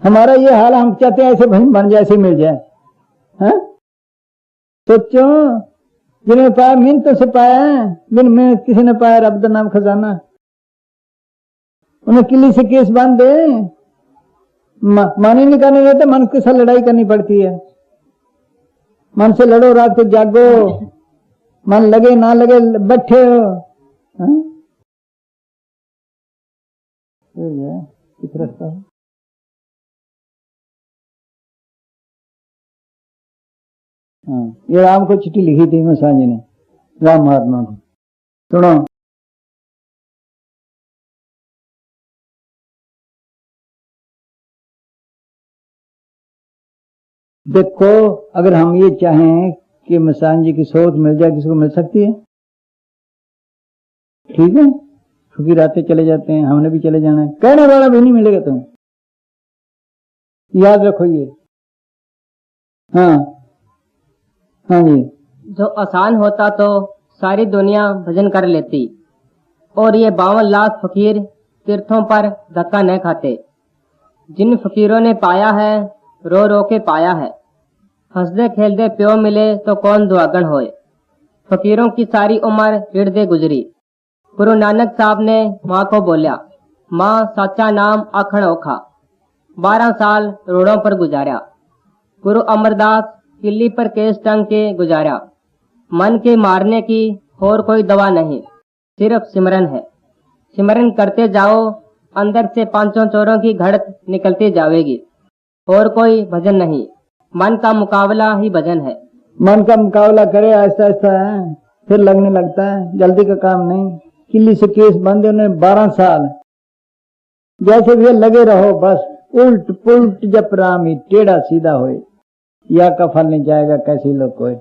हमारा ये हाल, हम चाहते हैं ऐसे भजन बन जाए, ऐसे मिल जाए। हाँ सोचो जिन्हें पाया मिन्नत से पाया, बिन मेहनत किसी ने पाया रब दा नाम खजाना। उन्हें किले से केस बांध दे, मन ही नहीं करने देते, मन के साथ लड़ाई करनी पड़ती है। मन से लड़ो, रात को जागो, मन लगे ना लगे बैठे हो। किस रास्ता है? हाँ, ये राम को चिट्ठी लिखी थी मैं सांझी ने, राम महात्मा को। सुनो देखो, अगर हम ये चाहें कि मसान जी की सोच मिल जाए, किसी को मिल सकती है? ठीक है, फकीर आते चले जाते हैं, हमने भी चले जाना है, कहने वाला भी नहीं मिलेगा। तुम याद रखो ये। हाँ हाँ जी। जो आसान होता तो सारी दुनिया भजन कर लेती, और ये 52 लाख फकीर तीर्थों पर धक्का न खाते। जिन फकीरों ने पाया है रो रो के पाया है, हंसदे खेलदे प्यो मिले तो कौन दुआगन होए। फकीरों की सारी उम्र हिरदे गुजरी। गुरु नानक साहब ने माँ को बोलिया, माँ सच्चा नाम आखण औखा। 12 साल रोडों पर गुजारा। गुरु अमरदास किल्ली पर केस टंग के गुजारा। मन के मारने की और कोई दवा नहीं, सिर्फ सिमरन है। सिमरन करते जाओ, अंदर से 5 चोरों की घड़त निकलती जाएगी, और कोई भजन नहीं। मन का मुकाबला ही भजन है। मन का मुकाबला करे ऐसा ऐसा है, फिर लगने लगता है, जल्दी का काम नहीं। किल्ली से केस बंद उन्हें 12 साल, जैसे भी लगे रहो, बस उल्ट पुल्ट जप रामी, टेढ़ा सीधा होए, या का फल नहीं जाएगा कैसे लोग कोई।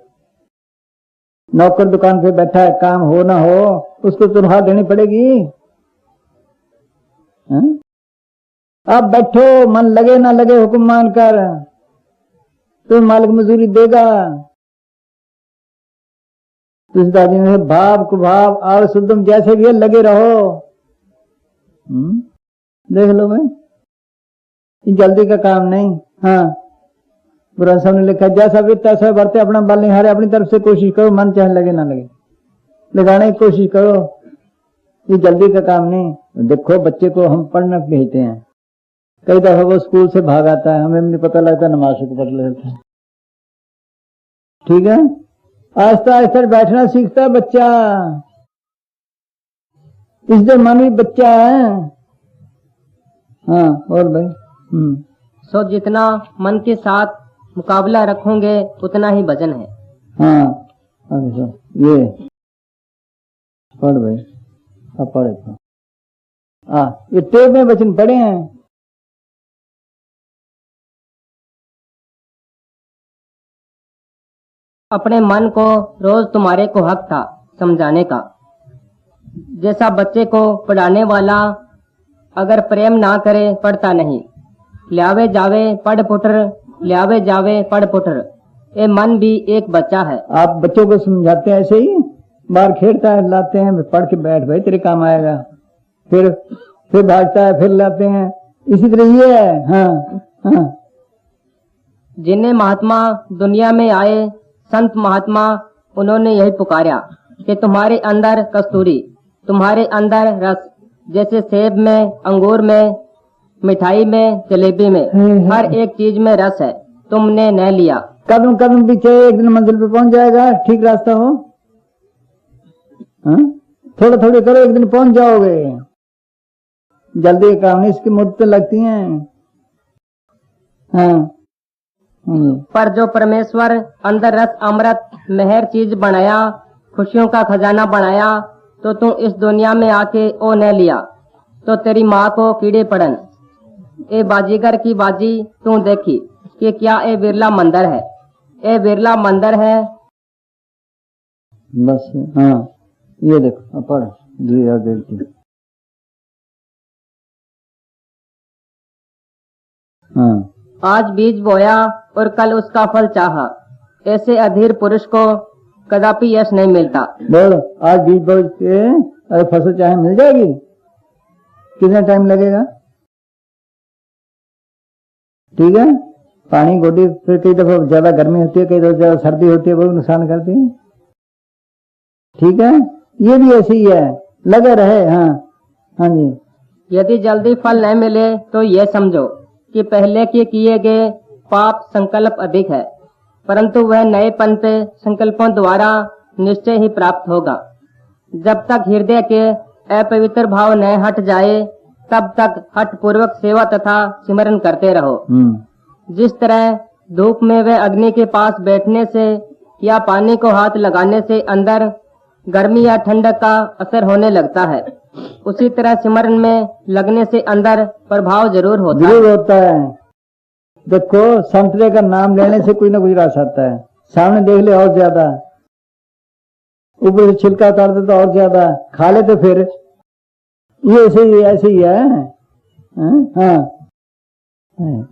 नौकर दुकान पे बैठा है, काम हो ना हो उसको तनख्वाह देनी पड़ेगी। अब बैठो, मन लगे ना लगे हुक्म मान कर, तो मालिक मजदूरी देगा। तुलसीदास ने भाव कुभाव और शुद्धम जैसे भी है लगे रहो। देख लो भाई, जल्दी का काम नहीं। हाँ, गुरु साहब ने लिखा, जैसा भी तैसा बरते, अपना बल नहीं हारे, अपनी तरफ से कोशिश करो, मन चाहे लगे ना लगे, लगाने की कोशिश करो। ये जल्दी का काम नहीं। देखो बच्चे को हम पढ़ने भेजते हैं, कई दफा वो स्कूल से भाग आता है, हमें नहीं पता लगता, नमाज को पढ़ लेता है। ठीक है, आहिस्ता आहिस्ता बैठना सीखता है बच्चा, इसलिए मन भी बच्चा है। हाँ और भाई सो जितना मन के साथ मुकाबला रखोगे उतना ही वजन है। हाँ अच्छा, ये पढ़ भाई, अब पढ़े तो ये टेप में वचन पढ़े हैं। अपने मन को रोज तुम्हारे को हक था समझाने का। जैसा बच्चे को पढ़ाने वाला अगर प्रेम ना करे पढ़ता नहीं। ल्यावे जावे पढ़ पुटर, ल्यावे जावे पढ़ पुटर। ये मन भी एक बच्चा है। आप बच्चों को समझाते हैं ऐसे ही, बाहर खेलता है लाते हैं, पढ़ के बैठ भाई तेरे काम आएगा, फिर भागता है, फिर लाते हैं, इसी तरह ये है। हाँ हाँ, जिन्हें महात्मा दुनिया में आए संत महात्मा, उन्होंने यही पुकारा कि तुम्हारे अंदर कस्तूरी, तुम्हारे अंदर रस, जैसे सेब में, अंगूर में, मिठाई में, जलेबी में, हर एक चीज में रस है, तुमने न लिया। कदम कदम पीछे एक दिन मंजिल पे पहुंच जाएगा, ठीक रास्ता हो। थोड़ा थोड़ी करो, एक दिन पहुंच जाओगे। जल्दी काम नहीं, इसकी मुद्दतें लगती हैं। हाँ पर जो परमेश्वर अंदर रस अमृत मेहर चीज बनाया, खुशियों का खजाना बनाया, तो तू इस दुनिया में आके ओ न लिया तो तेरी माँ को कीड़े पड़न। ए बाजीगर की बाजी तू देखी कि क्या ए बिरला मंदिर है, ए बिरला मंदिर है। बस हाँ, ये देखो पढ़ की। हाँ, आज बीज बोया और कल उसका फल चाहा, ऐसे अधीर पुरुष को कदापि यश नहीं मिलता। बोल, आज बीज बो के अरे फसल चाहे मिल जाएगी, कितना टाइम लगेगा? ठीक है, पानी गोदी, फिर कई दफा ज्यादा गर्मी होती है, कई दफा ज्यादा सर्दी होती है, वो नुकसान करती है। ठीक है, ये भी ऐसे ही है, लगे रहे। हाँ हाँ जी, यदि जल्दी फल न मिले तो ये समझो कि पहले के किए गए पाप संकल्प अधिक है, परंतु वह नएपन पे संकल्पों द्वारा निश्चय ही प्राप्त होगा। जब तक हृदय के अपवित्र भाव न हट जाए तब तक हठ पूर्वक सेवा तथा सिमरन करते रहो। जिस तरह धूप में व अग्नि के पास बैठने से या पानी को हाथ लगाने से अंदर गर्मी या ठंडक का असर होने लगता है, उसी तरह सिमरन में लगने से अंदर प्रभाव जरूर होता है। देखो, संतरे का नाम लेने से कोई ना कोई रस आता है, सामने देख ले और ज्यादा, ऊपर से छिलका उतार दे तो और ज्यादा, खा ले तो फिर ये ऐसे ही है। हाँ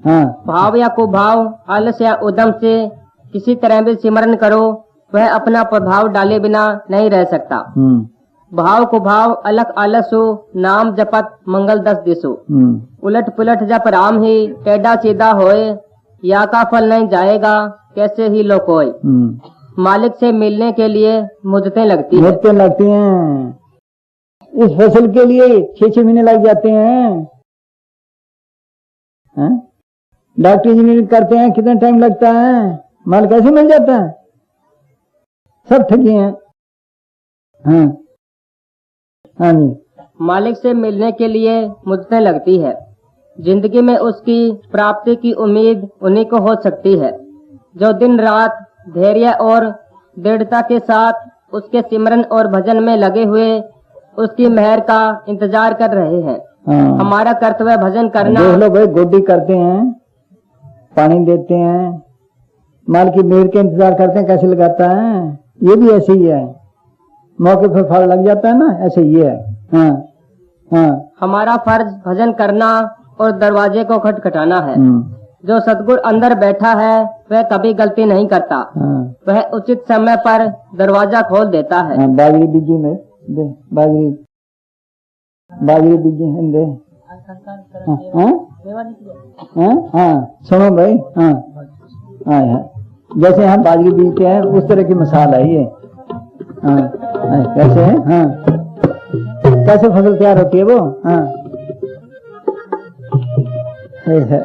हाँ, भाव या कुभाव, आलस या उद्यम से किसी तरह भी सिमरन करो, वह अपना प्रभाव डाले बिना नहीं रह सकता। भाव कुभाव अलग आलसु, नाम जपत मंगल 10 दिसु। उलट पुलट जप राम ही, टेढ़ा सीधा होए, या का फल नहीं जाएगा, कैसे ही लो कोई। मालिक से मिलने के लिए मुद्दतें लगती हैं। इस फसल के लिए 6-6 महीने लग जाते हैं। डॉक्टर इंजीनियरिंग करते हैं, कितना टाइम लगता है, माल कैसे मिल जाता है, सब ठगी हैं। हाँ हाँ जी, मालिक से मिलने के लिए मुद्दतें लगती है। जिंदगी में उसकी प्राप्ति की उम्मीद उन्हीं को हो सकती है जो दिन रात धैर्य और दृढ़ता के साथ उसके सिमरन और भजन में लगे हुए उसकी मेहर का इंतजार कर रहे हैं। हमारा कर्तव्य भजन करना। देख लो भाई, गोडी करते हैं, पानी देते हैं, माल की मेहर के इंतजार करते हैं, कैसे लगाता है, ये भी ऐसे ही है, मौके पर फल लग जाता है ना, ऐसे ही है। हाँ हाँ, हमारा फर्ज भजन करना और दरवाजे को खटखटाना है। जो सतगुरु अंदर बैठा है वह कभी गलती नहीं करता। वह उचित समय पर दरवाजा खोल देता है। बाजरी बीजी में दे, बाजरी बीजी है दे। हाँ, सुनो भाई। हाँ, जैसे हम बाजरी बीजते हैं उस तरह की मिसाल है ये। कैसे है? हाँ कैसे फसल तैयार होती है वो? हाँ है।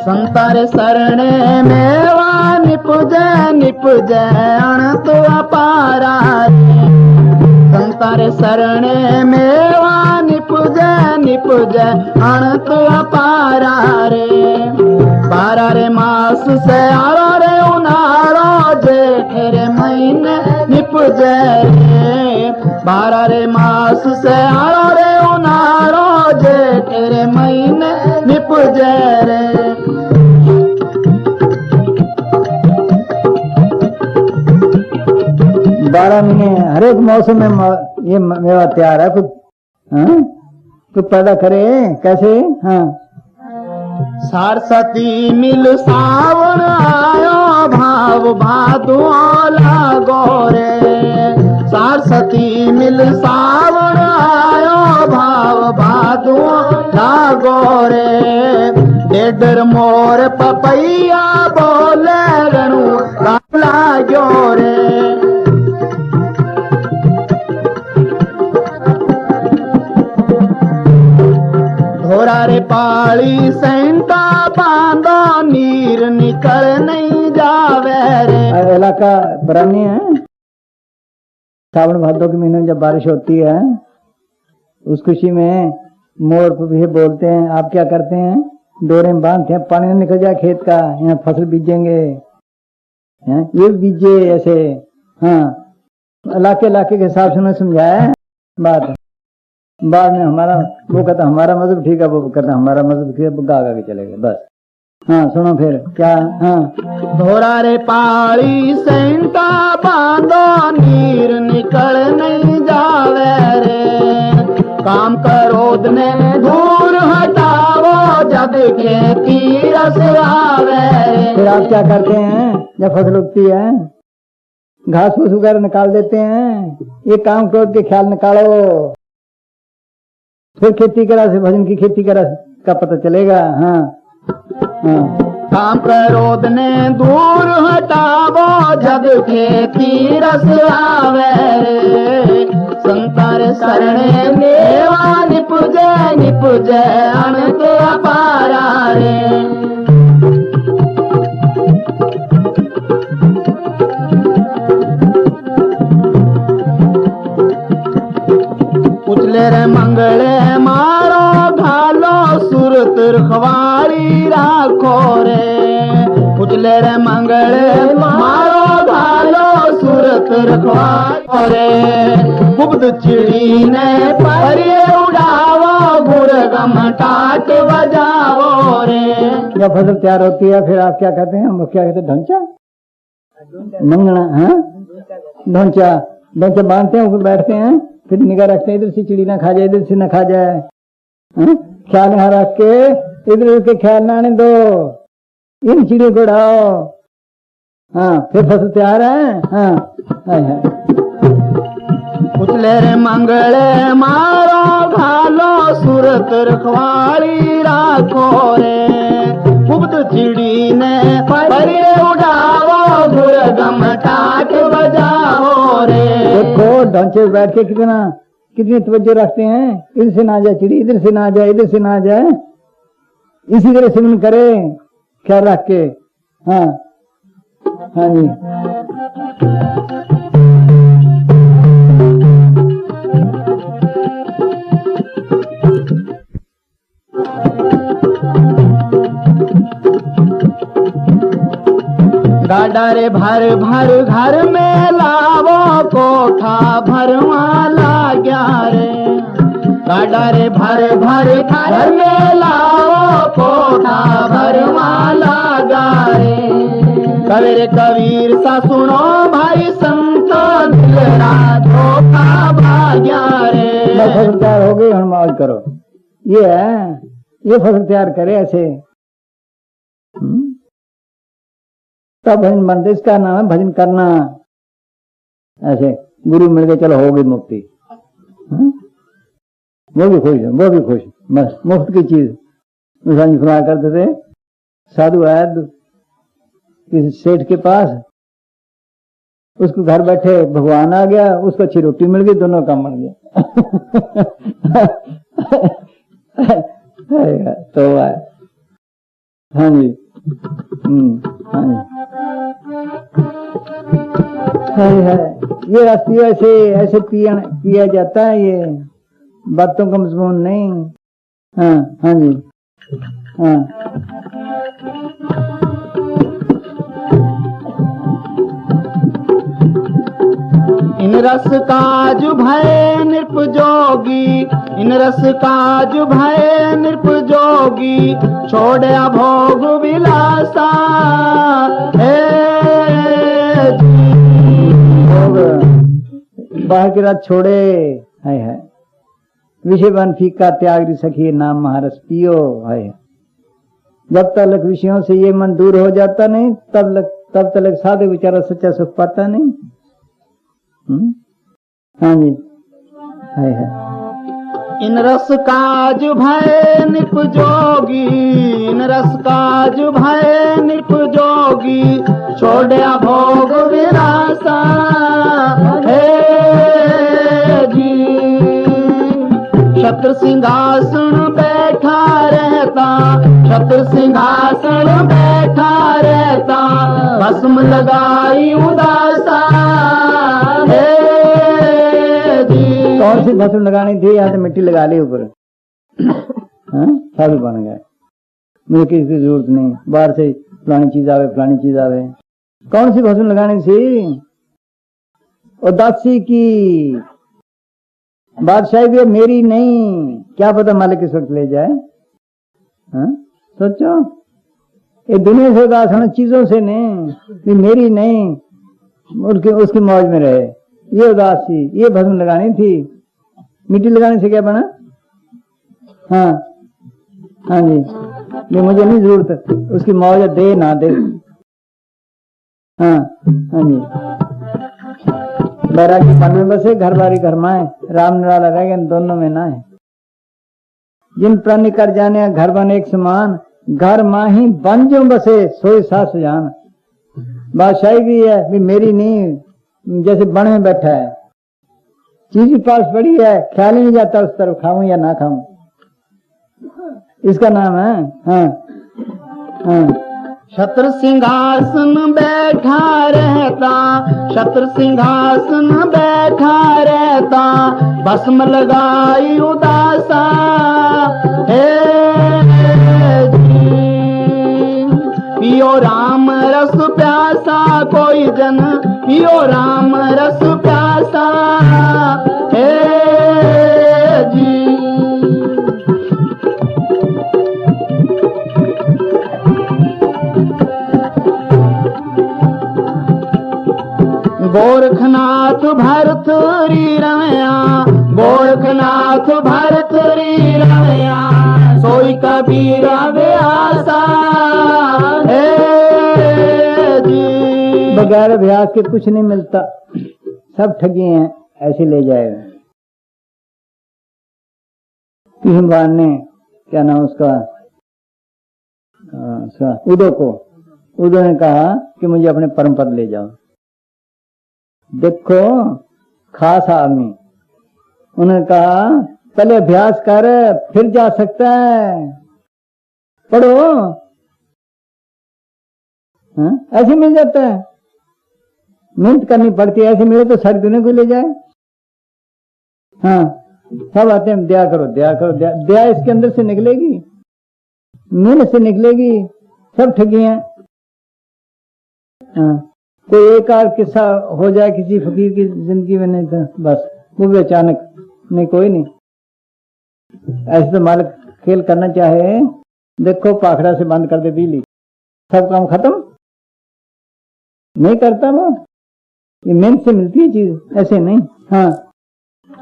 संतार शरणे मेवा निपुज अण तो अपारा संतार शरणे मेवा निपुज अण तो अपारा रे बारा रे मास से आरो रे उनारो जेठ रे महीने निपुज रे बारा रे मास से आरो रे उनारो जेठ रे महीने निपुज रे 12 महीने हर एक मौसम में ये मेवा तैयार है। कुछ पैदा करे कैसे? हाँ सरस्वती मिल सावन आयो भाव भादो लागो रे सरस्वती मिल सावन आयो भाव भादो लागो रे डेडर मोर पपैया बोले रणु लागो रे धोरा रे पाली सेंटा बांधो नीर निकल नहीं जावे रे। इलाका बरानी है। सावन भादों के महीने में जब बारिश होती है उस खुशी में मोर भी बोलते हैं। आप क्या करते हैं? डोरे में बांधते हैं, पानी निकल जाए खेत का, यहाँ फसल बीजेंगे, ये बीजे ऐसे। हाँ इलाके के हिसाब से उन्होंने समझाया है बात। बाद में हमारा वो कहता हमारा मजहब ठीक है, वो कहता हमारा मजहब ठीक है, वो गा के चलेगा बस। हाँ सुनो फिर क्या? हाँ धोरा रे पाली सेंटा बांधो नीर निकल नहीं जावे रे काम करोद ने दूर हटावो जब खेती रस आवे रे। फिर आप क्या करते हैं जब फसल उगती है? घास फूस वगैरह निकाल देते हैं। ये काम क्रोध के ख्याल निकालो, फिर खेती करा से भजन की खेती करा का पता चलेगा। हाँ काम करोद ने दूर हटावो जब खेती रस आवे रे संतार शरणे मेवा निपुज अण तो अपारा रे। उचले रे मंगले मारो घालो सुरत रखवाड़ी राखो रे उचले रे मंगले मारो घालो सुरत रखवाड़ी रे गुप्त चिड़ी ने परिये उड़ावो गुरगम टाट बजावो रे। जब फसल तैयार होती है फिर आप क्या कहते हैं? हम क्या कहते हैं? ढोंचा मंगना। हाँ ढोंचा बांधते हैं, ऊपर बैठते हैं, फिर निगाह रखते हैं इधर से चिड़ी ना खा जाए, इधर से ना खा जाए। ख्याल यहाँ रख के इधर के ख्याल ना आने दो, इन चिड़ियों को उड़ाओ। हाँ फिर फसल तैयार है। हाँ उचले रे मंगले मारो घालो सुरत रखवाड़ी राखो रे गुप्त चिड़ी ने परिये उड़ावो गुरगम टाट बजाओ रे। देखो ढांचे बैठ के कितनी तवज्जो रखते हैं। इधर से ना जाए चिड़ी, इधर से ना जाए, इधर से ना जाए, इसी तरह सिमरन करे ख्याल रख के। हाँ हाँ जी गाडा रे भर भर घर में लावो कोठा भरवा लाग्या रे गाडा रे भर भर घर में लावो कोठा भरवा लागा रे। कबीर कबीर सा सुनो भाई संतो दिलरा धोखा भाग्या रे। फसल तैयार हो गई, मौज करो। ये है, ये फसल तैयार करे ऐसे तब भजन बनते। इसका नाम है भजन करना। ऐसे गुरु मिल गए चलो हो गई मुक्ति। वो भी खुश है, वो भी खुश, बस मुफ्त की चीज। फरमाया करते थे, साधु आया किसी सेठ के पास, उसको घर बैठे भगवान आ गया, उसको अच्छी रोटी मिल गई, दोनों काम बन गया। तो है, हाँ जी, हाँ जी, है ये रास्ते ऐसे ऐसे पिया जाता है, ये बातों का मजमून नहीं। हाँ हाँ जी, हाँ इन रस काज भय नृप जोगी, इन रस काज भय नृप जोगी, छोड़या भोग विलासा। हे बाहर की रात छोड़े, है विषय बन फीका त्याग सखी, नाम महारस पियो। है जब तक विषयों से ये मन दूर हो जाता नहीं, तब तक साधु बेचारा सच्चा सुख पाता नहीं। हाँ जी, है इन रस काज भय नृप जोगी, इन रस काज भय नृप जोगी, छोड़या भोग विलासा। हे जी छत्र सिंहासन बैठा रहता, छत्र सिंहासन बैठा रहता, भस्म लगाई उदासा। कौन सी भस्म लगानी थी, यहाँ से मिट्टी लगा ली ऊपर, साधु बन गए। मुझे किसी की जरूरत नहीं, बाहर से फलानी चीज आवे, फलानी चीज आवे। कौन सी भस्म लगानी थी? उदासी की बादशाही भी मेरी नहीं, क्या पता मालिक इस वक्त ले जाए। सोचो, ये दुनिया से उदास होना, चीजों से नहीं, मेरी नहीं, उसकी मौज में रहे। ये उदासी, ये भस्म लगानी थी, मिट्टी लगाने से क्या बना? हाँ हाँ जी, ये मुझे नहीं जरूरत, उसकी मौज दे ना दे। हाँ हाँ जी, बैरागी मन में बसे, घर बारी घर माए, राम निराला रह गए, दोनों में ना है। जिन प्राणी कर जाने घर बन एक समान, घर माही बन जो बसे, सोई सास जान। बादशाही भी है भी मेरी नहीं, जैसे बन में बैठा है, चीज भी पास पड़ी है, ख्याल ही नहीं जाता उस तरफ खाऊं या ना खाऊं, इसका नाम है। हाँ हाँ, छत्र सिंहासन बैठा रहता, छत्र सिंहासन बैठा रहता, भस्म लगाई उदासा। हे जी पियो राम रस प्यासा कोई जन, पियो राम रस प्यासा। हे जी गोरखनाथ भरत री रमया, गोरखनाथ भरत री रमया, सोई कबीरा व्यासा। हे जी बगैर अभ्यास के कुछ नहीं मिलता, सब ठगी हैं, ऐसे ले जाएगा। भगवान ने क्या नाम उसका, उदो ने कहा कि मुझे अपने परम पद ले जाओ। देखो खास आदमी, उन्होंने कहा पहले अभ्यास कर फिर जा सकता है, पढ़ो। ऐसे मिल जाता है, मेहनत करनी पड़ती है, ऐसे मिले तो सारी दुनिया को ले जाए। हाँ सब आते हैं, दया करो दया करो, दया इसके अंदर से निकलेगी, मेहनत से निकलेगी, सब ठगी हैं। हाँ कोई एक आध किस्सा हो जाए किसी फकीर की जिंदगी में, नहीं तो बस वो भी अचानक, नहीं कोई नहीं। ऐसे तो मालिक खेल करना चाहे, देखो पाखड़ा से बंद कर दे बिजली, सब काम खत्म नहीं करता वो, ये मेहनत से मिलती है चीज, ऐसे नहीं। हाँ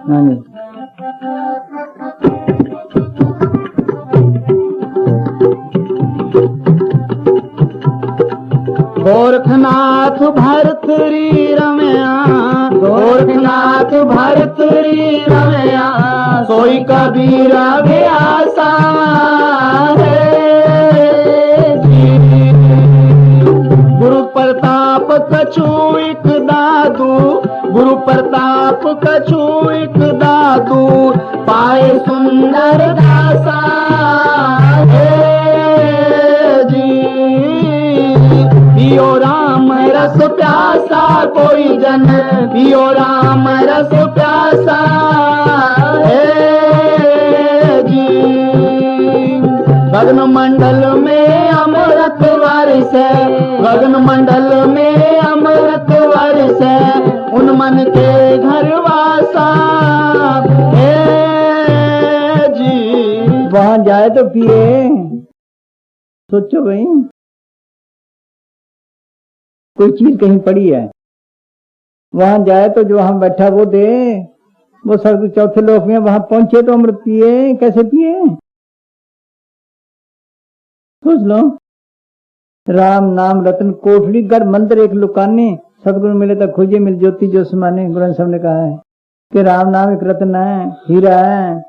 हाँ जी, गोरखनाथ भरत री रमया, गोरखनाथ नाथ भरतरी रमया सोई कबीर व्यासा गुरु प्रताप कछु एक दादू गुरु प्रताप कछु एक दादू पाए सुंदर दासा पियो राम रस प्यासा कोई जन पियो राम रस प्यासा गगन मंडल में अमृत वर्ष गगन मंडल में अमृत वर्ष उन मन के घर वासा जी। वहां जाए तो पिए, सोचो भाई कोई चीज कहीं पड़ी है, वहां जाए तो जो वहां बैठा वो दे, वो स्वर्ग चौथे लोक में वहां पहुंचे तो अमृत पिए, कैसे पिए सोच लो। राम नाम रत्न कोठड़ी गढ़ मंदिर एक लुकाने सतगुरु मिले तो खोजे मिल ज्योति जो समाने। गुरु ग्रंथ साहब ने कहा है कि राम नाम एक रत्न है, हीरा है।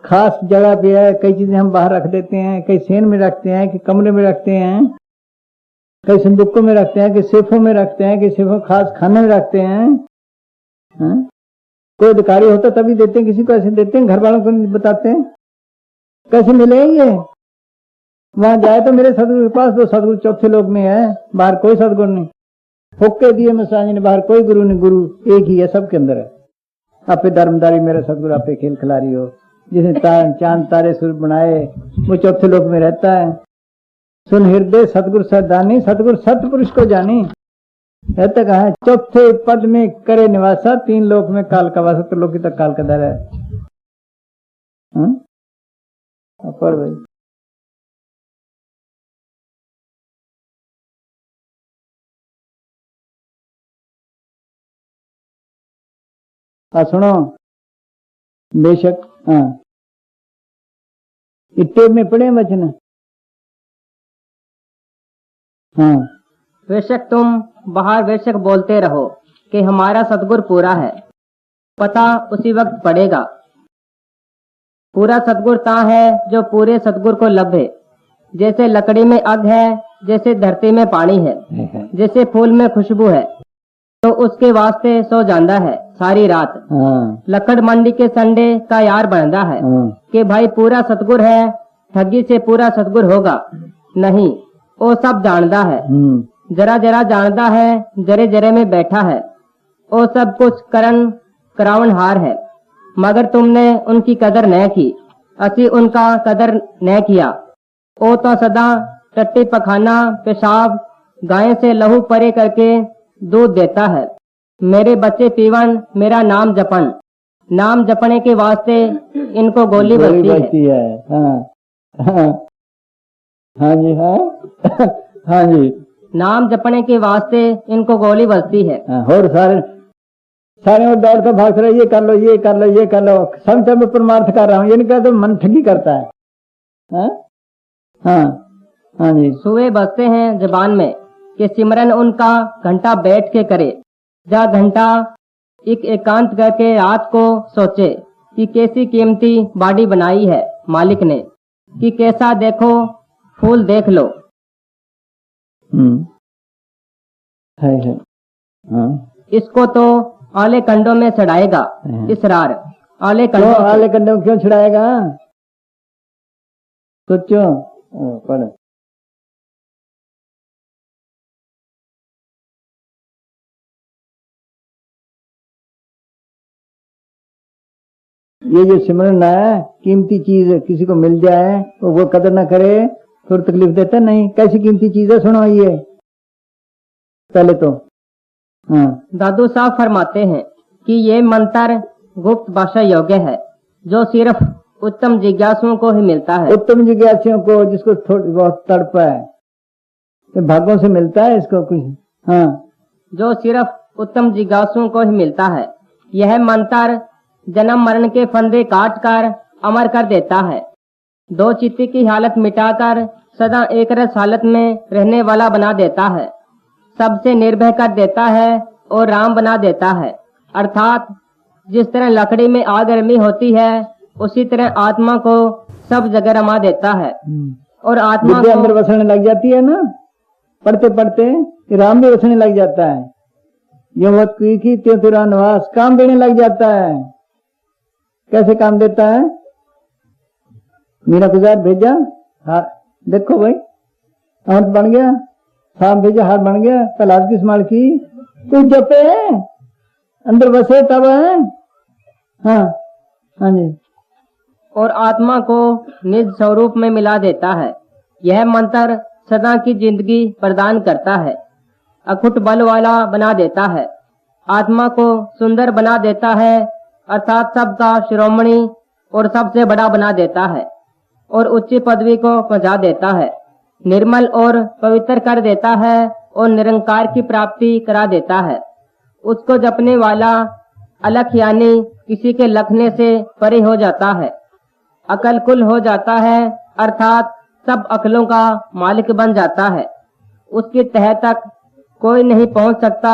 खास जगह पे है, कई चीजें हम बाहर रख देते हैं, कई सेन में रखते हैं, कई कमरे में रखते हैं, कई संदूकों में रखते हैं, कई सेफों में रखते हैं, कई सेफों खास खाने में रखते हैं। कोई अधिकारी होता तभी देते हैं, किसी को ऐसे देते हैं, घर वालों को नहीं बताते हैं, कैसे मिलेंगे। वहां जाए तो मेरे सदगुरु के पास, तो सदगुरु चौथे लोक में है, बाहर कोई सदगुरु नहीं। हुक्के दिए मसाजी ने, बाहर कोई गुरु नहीं, गुरु एक ही है, सबके अंदर है। आपे धर्मदारी मेरा सदगुरु आपे खेल खिलारी हो, जिसने चांद तारे सूरज बनाए वो चौथे लोक में रहता है। सुन हृदय सतगुरु सदानी, सतगुरु सतपुरुष को जानी। रहता कहा है चौथे पद में करे निवासा, तीन लोक में काल का वासा, तो लोकी तक काल का दर है। पर भाई सुनो, बेशक इट्टे में पड़े वचन। बेशक तुम बाहर बेशक बोलते रहो कि हमारा सतगुर पूरा है, पता उसी वक्त पड़ेगा। पूरा सतगुर ता है जो पूरे सतगुर को लभे। जैसे लकड़ी में अग है, जैसे धरती में पानी है, जैसे फूल में खुशबू है, तो उसके वास्ते सो जांदा है सारी रात। लकड़ मंडी के संडे का यार बनदा है कि भाई पूरा सतगुर है, ठगी से पूरा सतगुर होगा नहीं, वो सब जानदा है। जरा जरा जानदा है, जरे जरे में बैठा है, वो सब कुछ करन करावन हार है। मगर तुमने उनकी कदर न की, असी उनका कदर न किया। वो तो सदा टट्टी पखाना पेशाब गाय से लहू परे करके दूध देता है। मेरे बच्चे पीवन मेरा नाम जपन, नाम जपने के वास्ते इनको गोली बजती है। हाँ जी, हाँ जी, नाम जपने के वास्ते इनको गोली बजती है। और सारे वो दौड़ कर भाग रहे, ये कर लो, ये कर लो, ये कर लो, सब मैं परमार्थ कर रहा हूँ, ये नहीं कहते तो मन ठगी करता है। हाँ जी। सुए बजते हैं जबान में कि सिमरन उनका घंटा बैठ के करे, जा घंटा एक एकांत करके रात को सोचे कि कैसी कीमती बाड़ी बनाई है मालिक ने, कि कैसा देखो फूल देख लो। है। इसको तो आले कंडों में चढ़ाएगा इसरार। आले कंडों क्यों छुड़ाएगा सोचो। पढ़ ये जो सिमरन है कीमती चीज है, किसी को मिल जाए तो वो कदर ना करे फिर तकलीफ देता नहीं। कैसी कीमती चीज है सुनो ये पहले तो। दादू साहब फरमाते हैं कि ये मंत्र गुप्त भाषा योग्य है जो सिर्फ उत्तम जिज्ञासुओं को ही मिलता है। उत्तम जिज्ञासुओं को, जिसको थोड़ी बहुत तड़प है, तो भागों से मिलता है इसको कुछ। जो सिर्फ उत्तम जिज्ञासुओं को ही मिलता है। यह मंत्र जन्म मरण के फंदे काट कर अमर कर देता है, दो चित्ती की हालत मिटाकर सदा एक रस हालत में रहने वाला बना देता है, सबसे निर्भय कर देता है और राम बना देता है। अर्थात जिस तरह लकड़ी में आग गर्मी होती है उसी तरह आत्मा को सब जगह रमा देता है और आत्मा विद्या को अंदर बसने लग जाती है ना, पढ़ते पढ़ते राम भी बसने लग जाता है। यो की त्यों तेरा निवास काम देने लग जाता है। कैसे काम देता है? मीरा गुजार भेजा, हाँ देखो भाई हाथ बन गया, शाम भेजा हाथ बन गया, प्रहलाद की स्माल की कुछ जपे अंदर बसे तब है। हाँ हाँ जी। और आत्मा को निज स्वरूप में मिला देता है। यह मंत्र सदा की जिंदगी प्रदान करता है, अखुट बल वाला बना देता है, आत्मा को सुंदर बना देता है, अर्थात सबका शिरोमणि और सबसे बड़ा बना देता है और उच्च पदवी को पहुंचा देता है, निर्मल और पवित्र कर देता है और निरंकार की प्राप्ति करा देता है। उसको जपने वाला अलख यानी किसी के लखने से परे हो जाता है, अकल कुल हो जाता है, अर्थात सब अकलों का मालिक बन जाता है। उसकी तह तक कोई नहीं पहुंच सकता,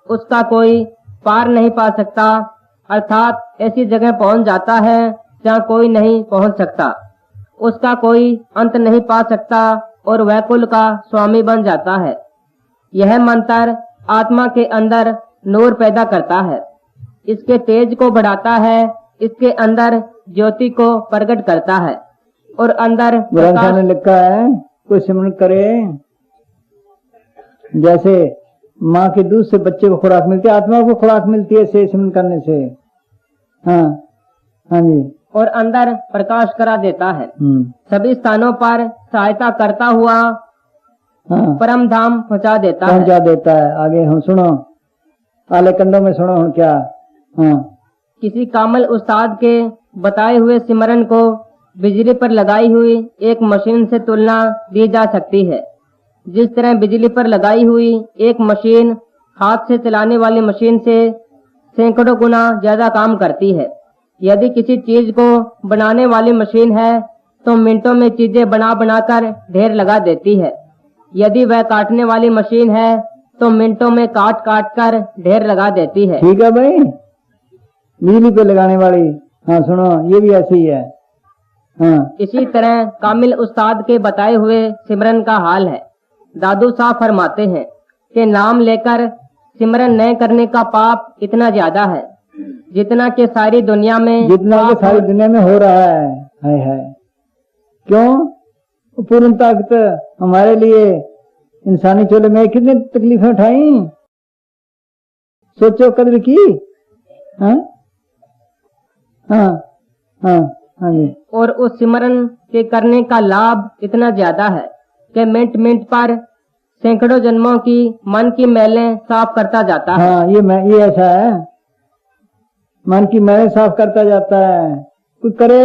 उसका कोई पार नहीं पा सकता, अर्थात ऐसी जगह पहुंच जाता है जहाँ कोई नहीं पहुंच सकता, उसका कोई अंत नहीं पा सकता और वैकुल का स्वामी बन जाता है। यह मंत्र आत्मा के अंदर नूर पैदा करता है, इसके तेज को बढ़ाता है, इसके अंदर ज्योति को प्रकट करता है और अंदर ग्रंथ ने लिखा है कोई सिमरन करे, जैसे माँ के दूध से बच्चे को खुराक मिलती है, आत्मा को खुराक मिलती है से सिमरन करने से। हाँ हाँ जी। और अंदर प्रकाश करा देता है, सभी स्थानों पर सहायता करता हुआ हाँ परम धाम पहुंचा देता है। पहुंचा देता है। आगे हम सुनो, आले कंडों में सुनो हम क्या। हाँ किसी कामल उस्ताद के बताए हुए सिमरन को बिजली पर लगाई हुई एक मशीन से तुलना दी जा सकती है। जिस तरह बिजली पर लगाई हुई एक मशीन हाथ से चलाने वाली मशीन से सैकड़ों गुना ज्यादा काम करती है। यदि किसी चीज को बनाने वाली मशीन है तो मिनटों में चीजें बना बनाकर ढेर लगा देती है। यदि वह काटने वाली मशीन है तो मिनटों में काट काट कर ढेर लगा देती है। ठीक है भाई, बिजली पे लगाने वाली। हाँ सुनो, ये भी ऐसे ही है। हाँ इसी तरह कामिल उस्ताद के बताए हुए सिमरन का हाल है। दादू साहब फरमाते हैं कि नाम लेकर सिमरन न करने का पाप इतना ज्यादा है जितना कि सारी दुनिया में जितना कि सारी दुनिया में हो रहा है। क्यों? पूर्ण ताकत हमारे लिए इंसानी चोले में कितनी तकलीफें उठाई, सोचो कदर की। हाँ हाँ हाँ हाँ जी। और उस सिमरन के करने का लाभ इतना ज्यादा है कि मिनट मिनट पर सैकड़ों जन्मों की मन की मैलें साफ करता जाता है। हाँ ये ऐसा है, मन की मैलें साफ करता जाता है। कुछ करे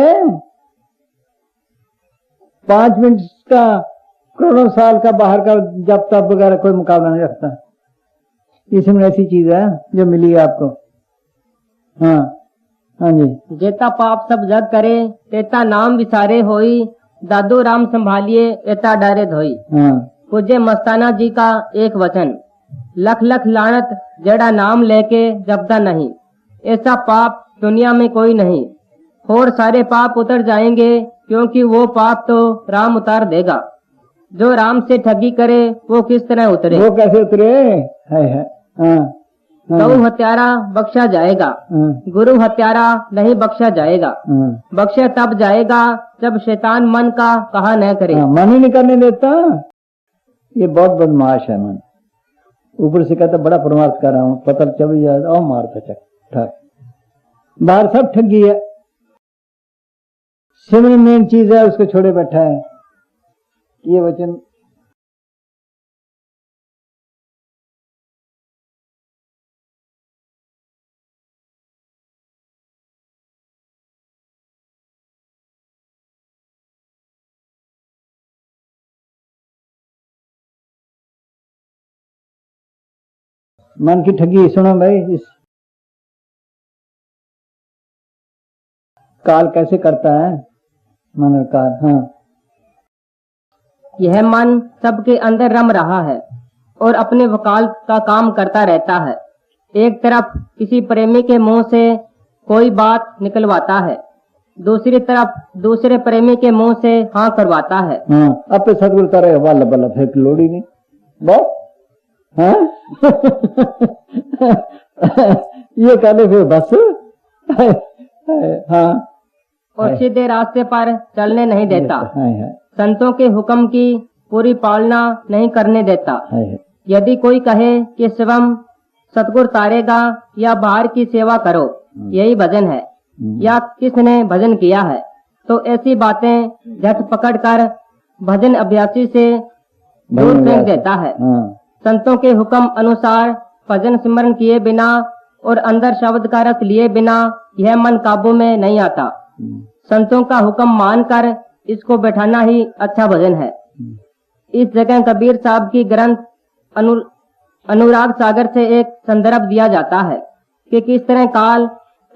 5 मिनट का करोड़ों साल का बाहर का जब तब वगैरह कोई मुकाबला नहीं रखता। इसमें ऐसी चीज है जो मिली है आपको। हाँ हाँ जी। जेता पाप सब जग करे तेता नाम विसारे होई, दादू राम संभालिए एता डारे धोई। हाँ पूज्य मस्ताना जी का एक वचन, लख लख लानत जड़ा नाम लेके जपदा नहीं, ऐसा पाप दुनिया में कोई नहीं। और सारे पाप उतर जाएंगे क्योंकि वो पाप तो राम उतार देगा। जो राम से ठगी करे वो किस तरह उतरे? वो कैसे उतरे? है। हाँ गौ हत्यारा बख्शा जाएगा, गुरु हत्यारा नहीं बख्शा जाएगा। बख्शा तब जाएगा जब शैतान मन का कहा न करे। मन ही नहीं करने देता। ये बहुत बदमाश है मन। ऊपर से कहता बड़ा परमार्थ कर रहा हूँ, पता चल जाए और मारता ठग। बाहर सब ठगी है, सिमरन मेन चीज है, उसको छोड़े बैठा है। ये वचन मन की ठगी। सुनो भाई, इस काल कैसे करता है मन काल। हाँ यह मन सबके अंदर रम रहा है और अपने वकालत का काम करता रहता है। एक तरफ किसी प्रेमी के मुंह से कोई बात निकलवाता है, दूसरी तरफ दूसरे प्रेमी के मुंह से हाँ करवाता है। हाँ, अब पे सतगुरु तारे वाला बल्ला फिर लोड़ी नहीं बस। हाँ ये कहने फिर बस। हाँ, और सीधे रास्ते पर चलने नहीं देता, है। संतों के हुक्म की पूरी पालना नहीं करने देता। है। यदि कोई कहे कि स्वयं सतगुरु तारेगा या बाहर की सेवा करो, यही भजन है, या किसने भजन किया है, तो ऐसी बातें झट पकड़कर भजन अभ्यासी से दूर फेंक देता है। हाँ। संतों के हुक्म अनुसार भजन स्मरण किए बिना और अंदर शब्द का रस लिए बिना यह मन काबू में नहीं आता। संतों का हुक्म मानकर इसको बैठाना ही अच्छा भजन है। इस जगह कबीर साहब की ग्रंथ अनुराग सागर से एक संदर्भ दिया जाता है कि किस तरह काल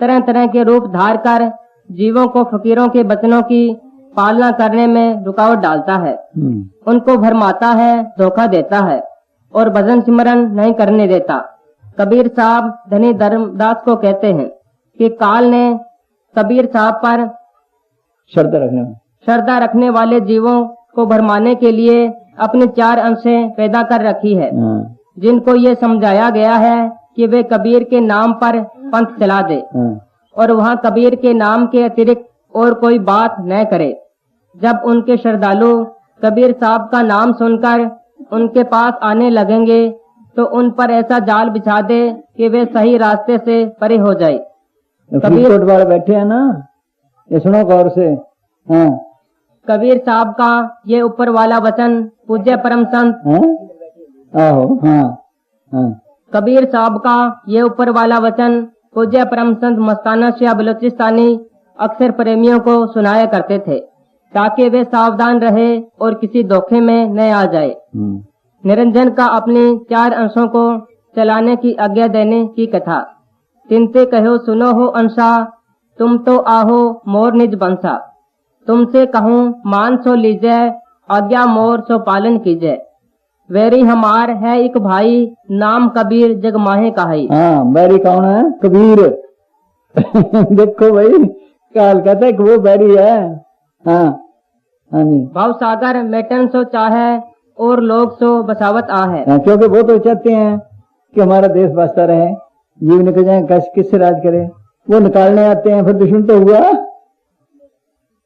तरह तरह के रूप धार कर जीवों को फकीरों के वचनों की पालना करने में रुकावट डालता है, उनको भरमाता है, धोखा देता है और भजन सिमरन नहीं करने देता। कबीर साहब धनी धर्मदास को कहते हैं कि काल ने कबीर साहब पर श्रद्धा रखने वाले जीवों को भरमाने के लिए अपने 4 अंशें पैदा कर रखी है, जिनको ये समझाया गया है कि वे कबीर के नाम पर पंथ चला दे और वहाँ कबीर के नाम के अतिरिक्त और कोई बात न करे। जब उनके श्रद्धालु कबीर साहब का नाम सुनकर उनके पास आने लगेंगे तो उन पर ऐसा जाल बिछा दे कि वे सही रास्ते से परे हो जाए। कबीर वाले बैठे हैं ना, ये सुनो गौर से। हाँ। कबीर साहब का ये ऊपर वाला वचन पूज्य परम संत कबीर साहब का ये ऊपर वाला वचन पूज्य परम संत मस्ताना शाह बलोचिस्तानी अक्सर प्रेमियों को सुनाया करते थे ताकि वे सावधान रहे और किसी धोखे में न आ जाए। निरंजन का अपने 4 अंशों को चलाने की आज्ञा देने की कथा। तिनते कहो सुनो हो अंशा, तुम तो आहो मोर निज बंसा। तुमसे कहूँ मान सो लीजै, आज्ञा मोर सो पालन कीजै। वेरी हमार है एक भाई, नाम कबीर जग माहे कहाई। हाँ, बैरी कौन है? कबीर। देखो भाई, काल कहता है कि वो बैरी है। हाँ, हाँ जी। भाव सागर मेटन सो चाहे और लोग सो बसावत आ है। हाँ, क्योंकि वो तो चाहते हैं कि हमारा देश बसता रहे, जीव निकल जाए, किससे राज करे। वो निकालने आते हैं, फिर दुश्मन तो हुआ।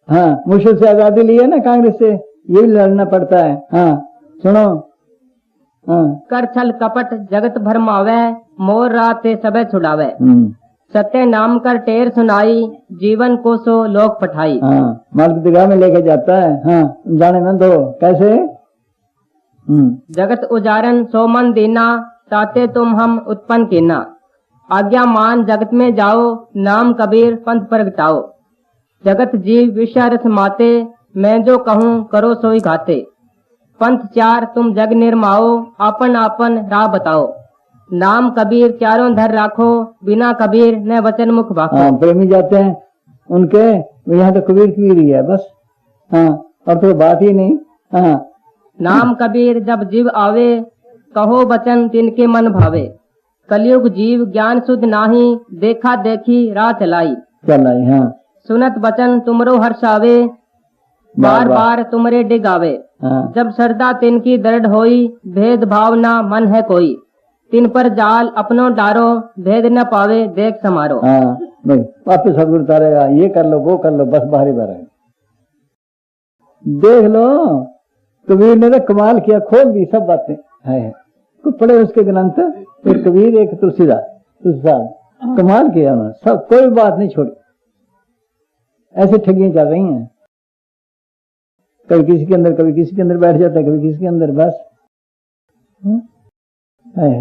हाँ, मुश्किल से आजादी ली है ना कांग्रेस से, यही लड़ना पड़ता है। हाँ, सुनो। हाँ। कर छल कपट जगत भरमावे, मोर रात से सबे छुड़ावे। सत्य नाम कर टेर सुनाई, जीवन को सो लोक पठाई। हाँ, माल की दिगाह में लेके जाता है। हाँ, जाने न दो। कैसे? जगत उजारन सो मन दीना, ताते तुम हम उत्पन्न कीना। आज्ञा मान जगत में जाओ, नाम कबीर पंथ प्रगटाओ। जगत जीव विषय रस माते, मैं जो कहूँ करो सोई घाते। पंथ 4 तुम जग निर्माओ, आपन आपन राह बताओ। नाम कबीर चारों धर राखो, बिना कबीर न वचन मुख भाखो। हाँ, प्रेमी जाते हैं उनके, यहाँ तो कबीर की ही है बस। हाँ, और तो बात ही नहीं। हाँ। नाम कबीर जब जीव आवे, कहो वचन तिनके मन भावे। कलयुग जीव ज्ञान सुध नाही, देखा देखी राह चलाई। हाँ। सुनत वचन तुमरो हर्षावे, बार बार तुमरे डिगावे। हाँ। जब श्रद्धा तिनकी दृढ़ होई, भेद भाव न मन है कोई। तिन पर जाल अपनो डारो, भेद न पावे देख समारो। हाँ, नहीं वापिस सदगुरु तारेगा, ये कर लो वो कर लो, बस बाहरी बार देख लो। कबीर ने तो कमाल किया, खोल दी सब बातें है। कुछ पढ़े उसके ग्रंथ, एक कबीर एक तुलसीदास, कमाल किया उन्होंने, सब कोई बात नहीं छोड़ी। ऐसे ठगियां चल रही हैं, कभी किसी के अंदर कभी किसी के अंदर बैठ जाता है, कभी किसी के अंदर, बस है।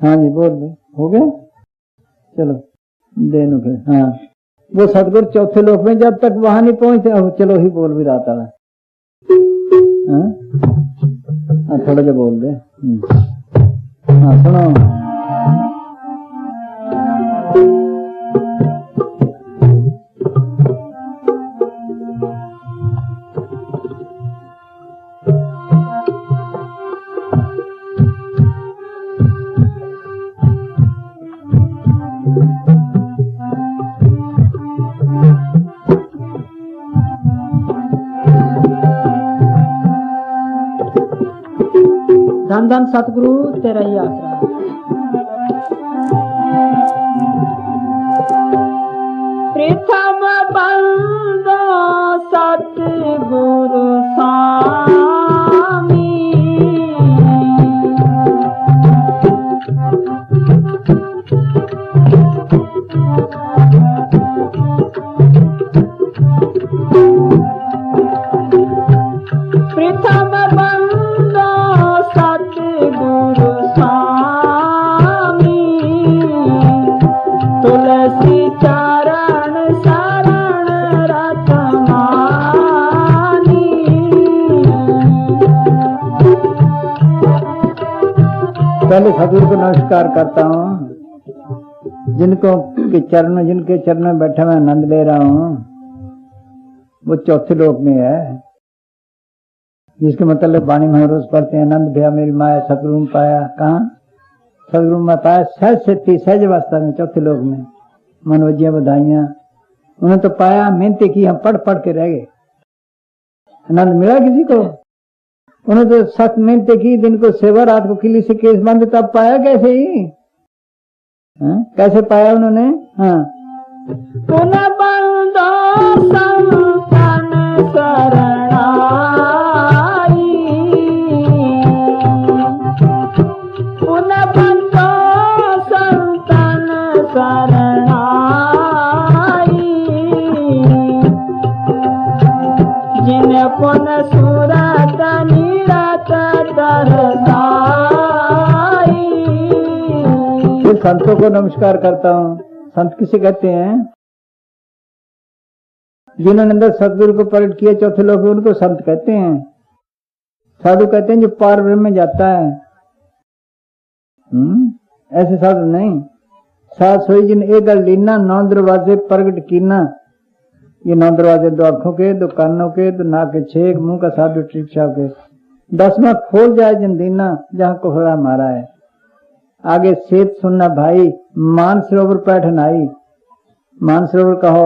हाँ जी, बोल दे, हो गया। चलो दे नो फिर। हाँ, वो सतगुरु चौथे लोक में जब तक वहां नहीं पहुंचते, चलो ही बोल भी रहा था। हाँ, थोड़ा जा बोल दे। हाँ, सुनो। धन धन सतगुरु तेरा ही आसरा। प्रथम बंदो सतगुरु स्वामी, प्रथम बंदो सतगुरु स्वामी, तुलसी चरण शरण रतमानी। पहले सतगुरु को नमस्कार करता हूँ, जिनके चरण में बैठा मैं आनंद ले रहा हूँ, वो चौथे लोक में है, जिसके मतलब वाणी में रोज पढ़ते हैं, आनंद भया मेरी माया सतगुरु में पाया। कहाँ सतगुरु में पाया? सहज सिद्धि सहज अवस्था में, चौथे लोक में। मनोजियां बधाइयां, उन्हें तो पाया, मेहनतें की, हम पढ़ पढ़ के रह गए। आनंद मिला किसी को? उन्हें तो सख्त मेहनतें की, दिन को सेवा, रात को किली से केस बंद, तब पाया कैसे ही? कैसे पाया उन्होंने? हाँ, पुनः बंदो संतन शरणाई, पुनः बंदो संतन शरणाई, जिन पुन सूरत निरत दरसाई। फिर संतों को नमस्कार करता हूँ। संत किसे कहते हैं? जिन्होंने अंदर सतगुरु को प्रकट किया चौथे लोक में, उनको संत कहते हैं। साधु कहते हैं जो पार ब्रह्म में जाता है। ऐसे साधु नहीं। साथ सोई जिन एक लीना, 9 दरवाजे प्रकट कीना। ये 9 दरवाजे, 2 आंखों के, 2 कानों के, 2 नाक के, 6 मुंह का, 7 शिक्षा के, 10वां खोल जाए जिन दीना, जहाँ कोहरा मारा है। आगे सेत सुनना भाई, मानसरोवर पैठन आई। मानसरोवर कहो,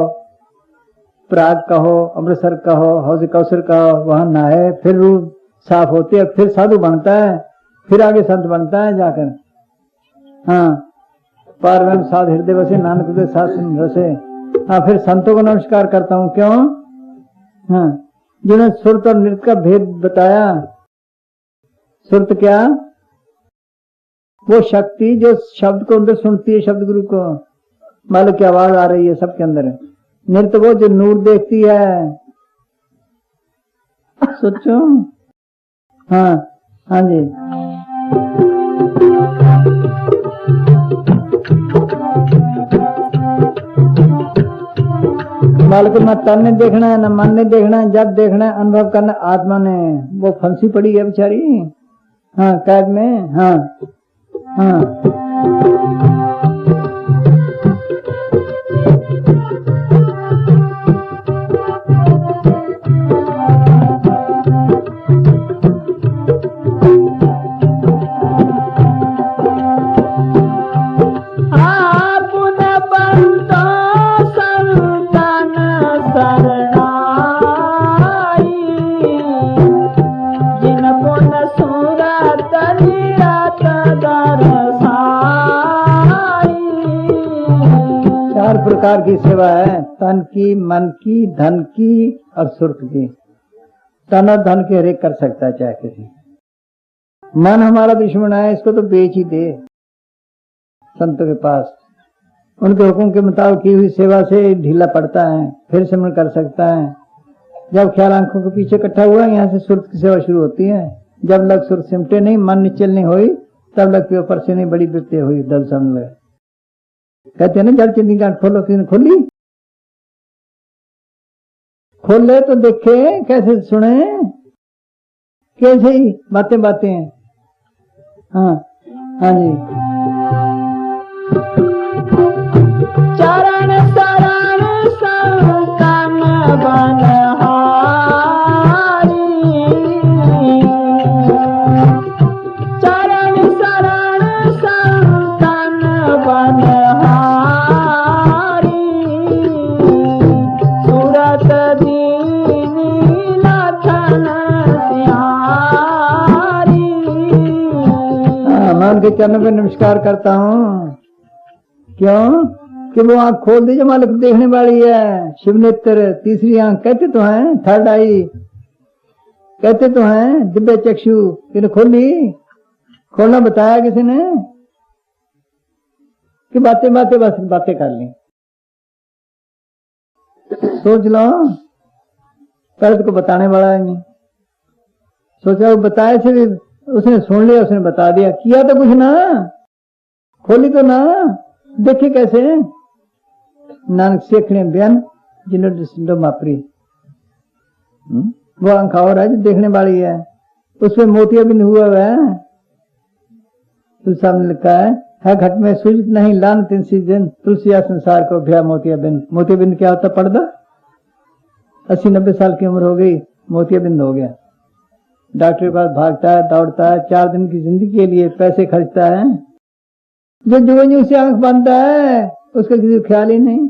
प्राग कहो, अमृतसर कहो, हौज कौसर कहो, वहां नहाए, फिर रूह साफ होती है, फिर साधु बनता है, फिर आगे संत बनता है जाकर। हाँ, पार ब्रह्म साध हृदय बसे, नानक हृदय साध सुन रसे। हाँ, फिर संतों को नमस्कार करता हूँ। क्यों? हाँ, जिन्होंने सुरत और नृत्य का भेद बताया। सुरत क्या? वो शक्ति जो शब्द को अंदर सुनती है, शब्द गुरु को मालूम की आवाज आ रही है सबके अंदर। नृत्य वो जो नूर देखती है। सोचो। हाँ, हाँ जी। मालूम न तन ने देखना है, न मन ने देखना है, जब देखना है अनुभव करना आत्मा ने। वो फंसी पड़ी है बेचारी, हाँ, कैद में। हाँ, हाँ, प्रकार की सेवा है, तन की, मन की, धन की और सुर्त की। तन और धन के हरेक कर सकता है, चाहे किसी। मन हमारा दुश्मन है, इसको तो बेच ही दे संतों के पास। उनके हुक्म के मुताबिक की हुई सेवा से ढीला पड़ता है, फिर सिमरण कर सकता है। जब ख्याल आंखों के पीछे इकट्ठा हुआ, यहाँ से सुर्त की सेवा शुरू होती है। जब लग सुर्त सिमटे नहीं, मन निचल नहीं हुई, तब लग के ऊपर से नहीं बड़ी विपत्ति हुई। दल समझ कहते हैं ना, जब चिंदी गांठ खोलो, किसी ने खोली? खोल ले तो देखे, कैसे सुने, कैसे ही बातें बातें हैं। हाँ, हाँ जी। चरण शरण संतन बनहारी, चरण शरण संतन बनहारी, सूरत दीनी लखन सिहारी, भगवान के चरणों पे नमस्कार करता हूँ। क्यों कि वो आंख खोल दीजिए, मालिक देखने वाली है। शिव नेत्र, तीसरी आंख कहते तो हैं, थर्ड आई कहते तो हैं, दिव्य चक्षु, किने खोली? खोलना बताया किसी ने कि बातें बातें बस बातें कर ली। सोच लो, पहले को बताने वाला ही नहीं। सोचा वो बताए से भी उसने सुन लिया, उसने बता दिया, किया तो कुछ ना, खोली तो ना, देखे कैसे? नानक सेखने बयान जिन्होंने मापरी, वो आंख और है जो देखने वाली है, उसमें मोतिया बिंद हुआ है। तुलसी साहब ने लिखा है घट में सूझ नहीं लान तिनसी दिन, तुलसिया संसार को भया मोतिया बिंद। मोतिया बिंद क्या होता? पर्दा। 80-90 साल की उम्र हो गई, मोतिया बिंद हो गया। डॉक्टर के पास भागता है, दौड़ता है, 4 दिन की जिंदगी के लिए पैसे खर्चता है। जो जुगनू से आंख बांधता है उसका किसी को ख्याल ही नहीं।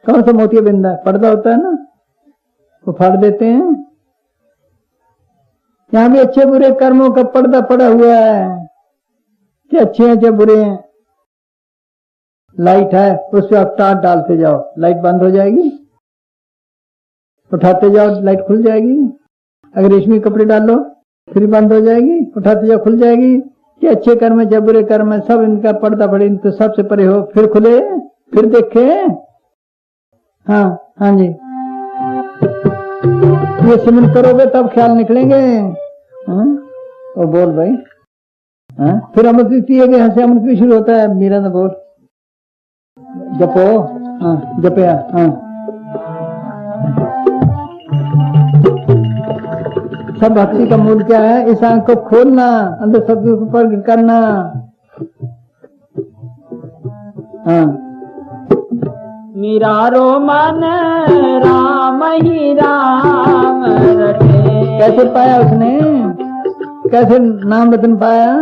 कौन सा मोतिया बिंद है? पर्दा होता है ना, वो फाड़ देते हैं। यहां भी अच्छे बुरे कर्मों का पर्दा पड़ा हुआ है कि अच्छे हैं चाहे बुरे हैं। लाइट है, उस पर आप टाट डालते जाओ, लाइट बंद हो जाएगी, उठाते जाओ लाइट खुल जाएगी। अगर रेशमी कपड़े डालो फिर बंद हो जाएगी, उठाते जाओ खुल जाएगी। कि अच्छे कर्म है चाहे बुरे कर्म है, सब इनका पर्दा पड़े, इनको सबसे परे हो, फिर खुले, फिर देखे। हाँ हाँ जी, ये सिमरन करोगे तब ख्याल निकलेंगे। हाँ? और बोल भाई, हाँ? फिर अमृत भी पिएगे, यहाँ से अमृत भी शुरू होता है। मीरा ने बोल, जपो, हाँ जपया, हाँ सब भक्ति का मूल क्या है? इस आंख को खोलना, अंदर सदगुरु को प्रकट करना। हाँ, मेरा रो मन राम ही राम रटे। कैसे पाया उसने? कैसे नाम रतन पाया?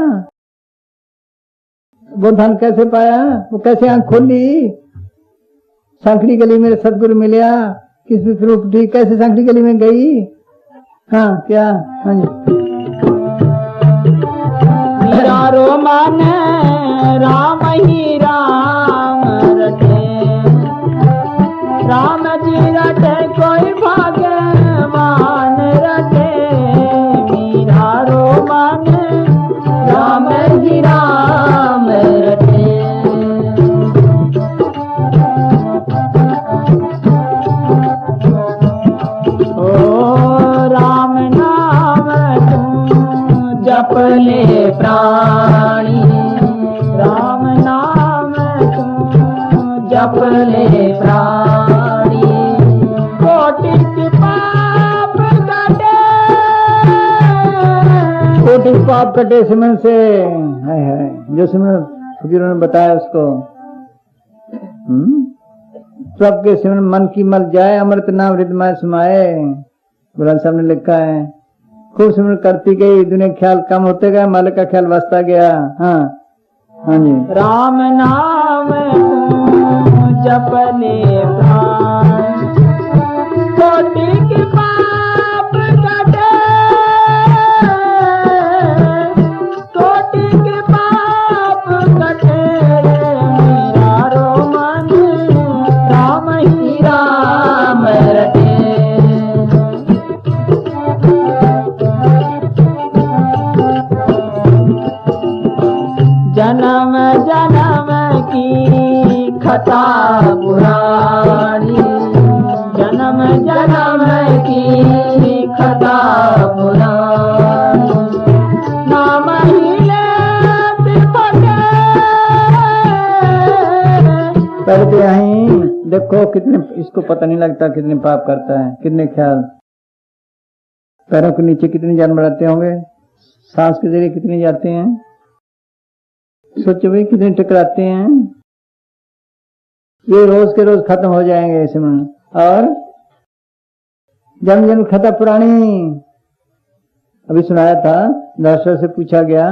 वो धन कैसे पाया? वो कैसे आंख खोली? सांखड़ी गली में सदगुरु मिलिया, किस भी रूप उठी, कैसे सांखड़ी गली में गई? हाँ क्या? हाँ जी, मेरा रो मन राम ही राम रटे, राम जी रटे कोई भगवान रटे। मेरा रो मन राम ही राम रटे। जपले प्राणी राम नाम तुम जपले प्राणी, कोटि पाप कटे, कोटि पाप कटे सिमरन से। है जो सिमरन फकीरों ने बताया उसको। सबके सिमरन मन की मल जाए, अमृत नाम हृदय समाये। बुलंद साहब ने लिखा है, खूब सिमरन करती गई, दुनिया ख्याल कम होते गए, मालिक का ख्याल बसता गया। हाँ हाँ जी, राम नाम जपने प्राण, कोटि के पाप कटे, कोटि के पाप कटे। मेरा रो मन राम ही राम रटे। जन्म जन्म की खता पुरानी, जन्म जन्म की खता पुरानी, नाम ही लेते फटे। करते हैं, देखो कितने, इसको पता नहीं लगता कितने पाप करता है, कितने ख्याल। पैरों के नीचे कितने जानवर आते होंगे, सांस के जरिए कितने जाते हैं, सोचो भाई कितने टकराते हैं। ये रोज के रोज खत्म हो जाएंगे इसमें। और जन्म जन्म खता पुरानी। अभी सुनाया था, डॉक्टर से पूछा गया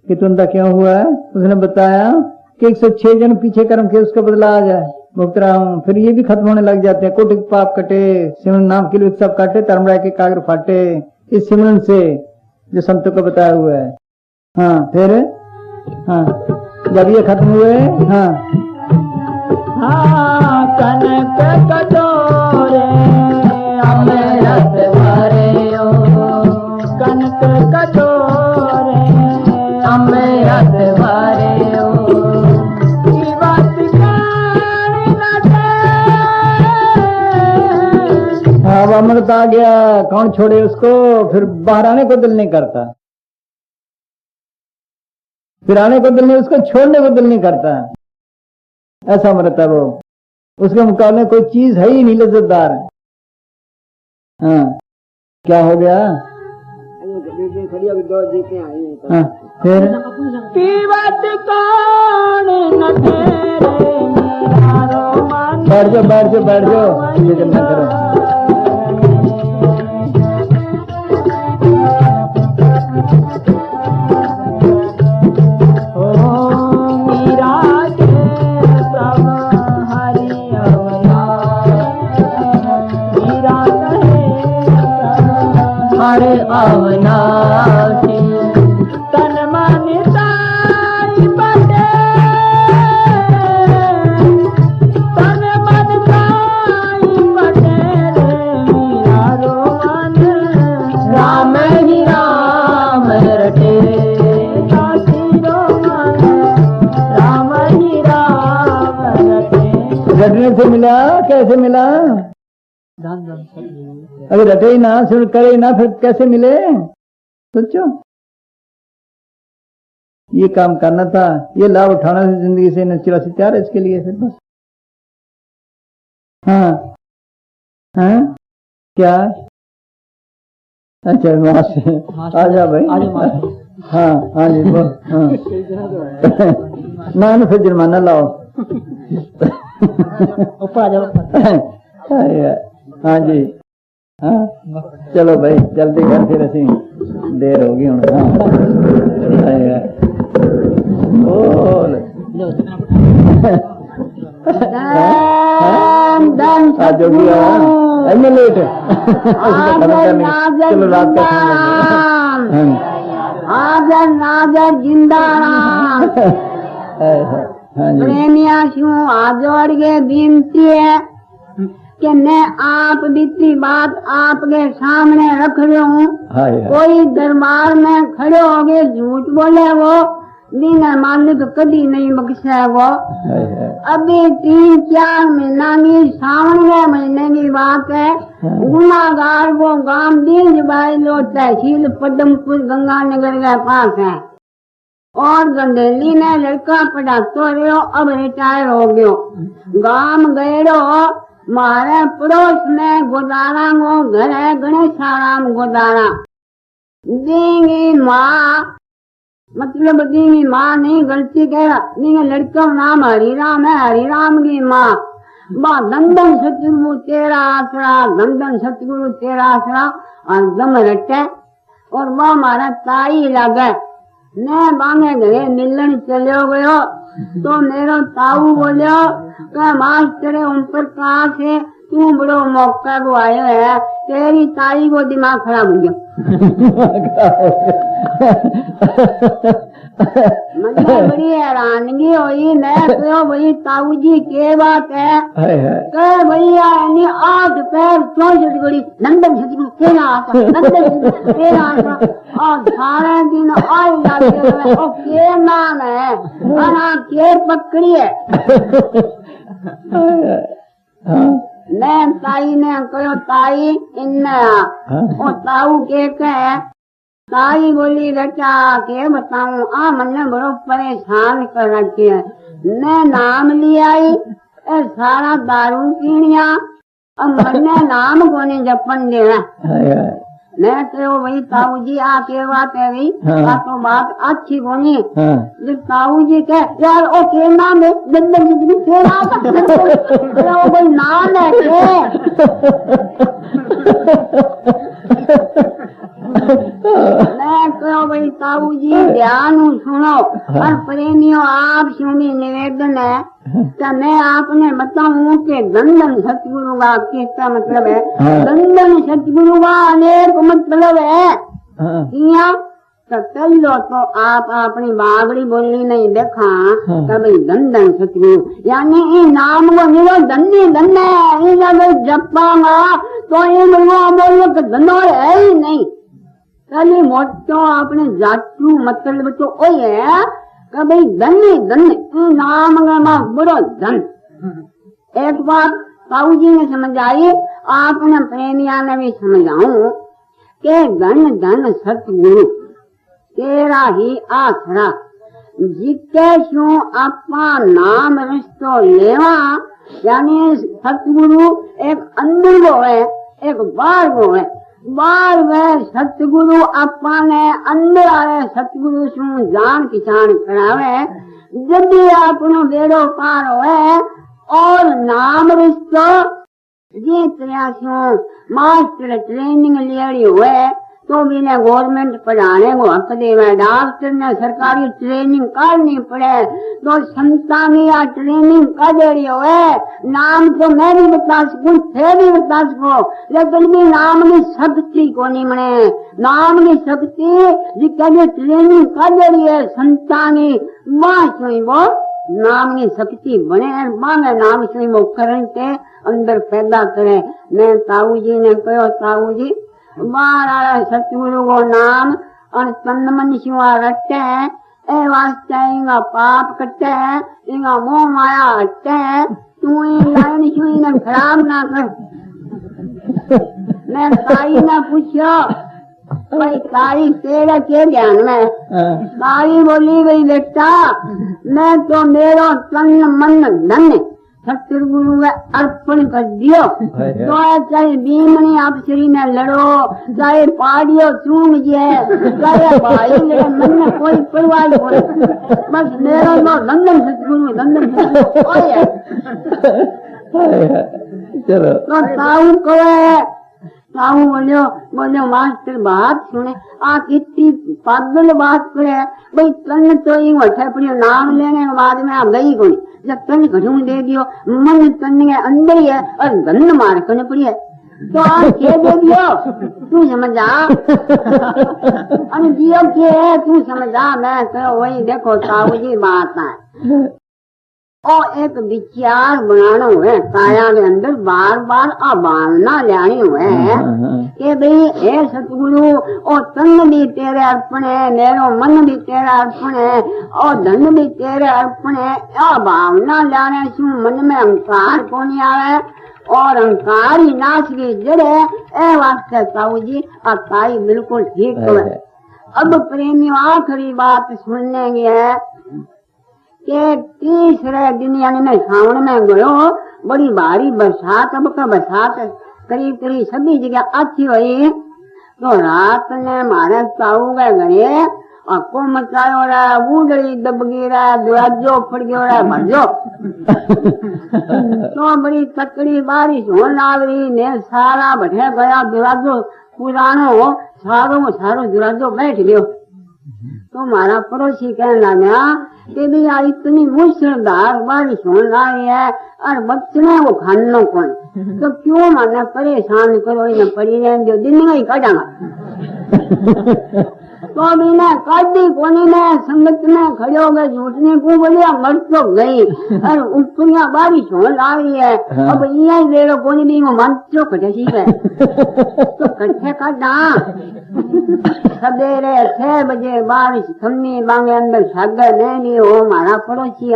कि तुमदा क्यों हुआ है? उसने बताया कि 106 जन्म पीछे कर्म के उसका बदला आ जाए, भुगत रहा हूं। फिर ये भी खत्म होने लग जाते हैं। कोटि पाप कटे, सिमरन नाम के लिए सब काटे, धर्मराय के कागर फाटे। इस सिमरन से जो संतों को बताया हुआ है। हाँ, फिर हाँ, जब ये खत्म हुए, हाँ, हाँ कनक कटोरे अमृत भरे ओ, कनक कटोरे अमृत भरे ओ, जीवत ज्ञान लगे। अब अमृत आ गया, कौन छोड़े उसको, फिर बाहर आने को दिल नहीं करता, फिर आने को दिल नहीं, उसको छोड़ने को दिल नहीं करता। ऐसा अमृत है वो, उसके मुकाबले कोई चीज है ही नहीं लज्जतदार। हाँ, क्या हो गया? हाँ, फिर पीवत कौन न तेरे मेरा रोमन। बैठ जाओ, बैठ जाओ, बैठ जाओ, ये न करो। अवनाशी तन मन ताई बटे, तन मन ताई बटे मीरा रोमन। राम ही राम रटे काशी रोमन, राम ही राम रटे। रटने से मिला, कैसे मिला? अगर रटे ही ना, सुन करे ही ना, फिर कैसे मिले? सोचो, ये काम करना था, ये लाभ उठाना था जिंदगी से, नचरा से तैयार है इसके लिए, फिर बस। हाँ, हाँ, क्या? अच्छा, वहां से आ जा भाई। हाँ, हाँ जी, हाँ। ना फिर जुर्माना लाओ। ऊपर आ जाओ। हाँ जी, हाँ, चलो भाई जल्दी कर, फिर असी देर होगी हूँ। बोल आज होगी ऐसे लेट। चलो रात का नाजर जिंदाराम प्रेमिया शू आजोड़ के बिनती है कि मैं आप बीती बात आपके सामने रख रही हूँ। कोई दरबार में खड़े हो गए झूठ बोले वो दिन मालिक कभी नहीं बख्शे वो। अभी 3-4 महीना की सावन के महीने की बात है। गुनागार वो गांव दीन भाई लो तहसील पदमपुर गंगानगर के पास है और गंडेली ने लड़का पढ़ाते रहे, अब रिटायर हो गयो। गांव गए मारे पड़ोस में गोदारा को घर है गणेशाराम गोदारा। देंगी माँ मतलब देंगी माँ नहीं गलती कह रहा, लड़का नाम हरिराम है, हरिराम की माँ बा दंदन सतगुरु तेरा आसरा, दंदन सतगुरु तेरा आसरा और दम रटे। और वह हमारा ताई लगे ने बांगे घरे मिलन चलो गयो तो मेरो ताऊ बोलियो कि मास्टर उन पर कहा से तू बड़ो मौका को आयो है, तेरी ताई को दिमाग खराब हो गया। मतलब बड़ी हैरानगी हुई। मैं तो भाई ताऊ जी के बात है कह भैया आठ पैर 64 गोली नंदन सतगुरु तेरा आशा, नंदन तेरा आशा और सारे दिन आई जाते और के नाम है और के पकड़ी है। मैं ताई ने कहो ताई इन्ना और ताऊ के कहे ताई बोली बेटा के बताऊं आ मैंने बड़ो परेशान कर रखी है। मैं नाम लिया सारा दारू पीनिया अब मैंने नाम कोने जपन देना। मैं तो वही ताऊ जी आके बात है भाई तो बात अच्छी बोनी। जब ताऊ जी कह यार ओ के नाम है जंदन फेरा वो कोई नाम है मैं कहो भाई ताऊ जी ध्यान सुनो और प्रेमियों आप सुनी निवेदन है तो मैं आपने बताऊं कि दंदन सतगुरु का किसका मतलब है। दंदन सतगुरु का अनेक मतलब है। तो पहलो तो आप अपनी बागड़ी बोली नहीं देखा कभी धन धन सतगुरु यानी ये नाम को निरो धन्य धन्य ये जब जपांगा तो ये बोलो कि धनो है ही नहीं। पहले मोटो आपने जातू मतलब तो ओ है कि भाई धन्य धन्य ये नाम का बुरो धन। एक बात ताऊ जी ने समझाई आपने प्रेमिया ने भी समझाऊं के धन धन सतगुरु तेरा ही आसरा जिके शू आपा नाम रिश्तो लेवा यानी सतगुरु एक अंदर वो है एक बाहर वो है। बाहर वह सतगुरु आपा ने अंदर आए सतगुरु शू जान पहचान करावे जब भी आपनो बेड़ो पार होए और नाम रिश्तो ये तरह मास्टर ट्रेनिंग लेनी हुए तो भी ने गवर्नमेंट पढ़ाने को हक देवे डॉक्टर ने सरकारी ट्रेनिंग करनी पड़े तो संता में या ट्रेनिंग कर देनी हुए। नाम तो मैं भी बता सकूं थे भी बता सको लेकिन भी नाम की शक्ति को नहीं मने नाम की शक्ति जिसके ट्रेनिंग कर देनी है संता की वहां वो नाम की शक्ति बने मांगे नाम से वो करंट के अंदर पैदा करे। मैं ताऊ जी ने कहो ताऊ जी बार सतगुरु को नाम और तन मन शिवा रटे ए वास्ते इंगा पाप कटे इंगा मोह माया हटे तू लाइन शुई ने खराब ना कर। मैं ताई ने पूछो भाई तारी तेरा के ध्यान में तारी बोली गई बेटा मैं तो मेरा तन मन धन सतगुरु में अर्पण कर दियो तो चाहे बीमनी आप श्री में लड़ो चाहे पाड़ियो चूम जाए चाहे भाई लड़े मन में कोई परवाह नहीं बस मेरा तो धन सतगुरु धन चलो तो ताऊ कहे ताऊ बोलो मास्टर बात सुने आप इतनी पागल बात करे भाई तन तो ये वठे पड़ियो नाम लेने के बाद में आप गई कोई जब तन घटूं दे दियो मन तन के अंदर ही है और धन मार करने पड़ी है तो आप के दे दियो तू समझा अरे दियो के है तू समझा मैं तो वही देखो ताऊ जी बात है और एक विचार बनाना हुए काया के अंदर बार बार अभावना लानी हुए कि भाई हे सतगुरु और तन भी तेरे अर्पण है मेरो मन भी तेरा अर्पण है और धन भी तेरे अर्पण है। अभावना लाने से मन में अहंकार को नहीं आवे और अहंकार ही नाश की जड़ है ए वास्ते ताऊ जी ताई बिल्कुल ठीक है। अब प्रेमी आखिरी बात सुनने की है के तीसरे दिन यानी मैं सावन में गयो बड़ी भारी बरसात अब का बरसात करीब करीब सभी जगह अच्छी हुई तो रात ने मारे ताऊ गए घरे आपको मचायो रहा बूढ़ी दब गिरा दरवाजो फट गयो रहा भरजो तो बड़ी तकड़ी बारिश होने लग रही ने सारा बैठे गया दरवाजो पुरानो सारो दरवाजो बैठ गयो। तो हमारा पड़ोसी कहने लगा कि भी यार इतनी मुसलधार बारिश होने लगी है और बच्चे वो खानो कौन तो क्यों माना परेशान करो इन्हें पड़ी रहने दो दिन में ही काटांगा तो अभी ने काटी कोनी ने संगत में खड़े हो गए झूठने को बोलिया मर तो गई और ऊपरिया बारिश होने लगी है अब यही देर कोनी भी वो मन चो कटे सी है तो कट्ठे काटा सवेरे 6 बजे बारिश थमी बांगे अंदर सागर नहीं हो हमारा पड़ोसी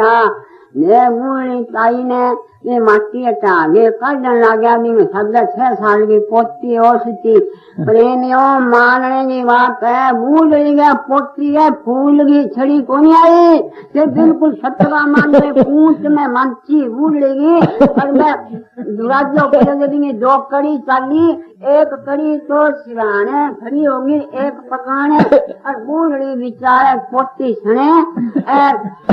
ने मूली ताई ने माटी हटा ये काटने लगा सब 6 साल की पोती और सी प्रेमियों मानने की बात है भूल गया पोती है फूल की छड़ी को नहीं आई से बिल्कुल सत्वा मान रहे पूछ में मंची भूल लेगी और मैं दुराजो देंगे 2 कड़ी चाली एक कड़ी तो सिराने खड़ी होगी एक पकाने और बूढ़ी बिचारे पोती सने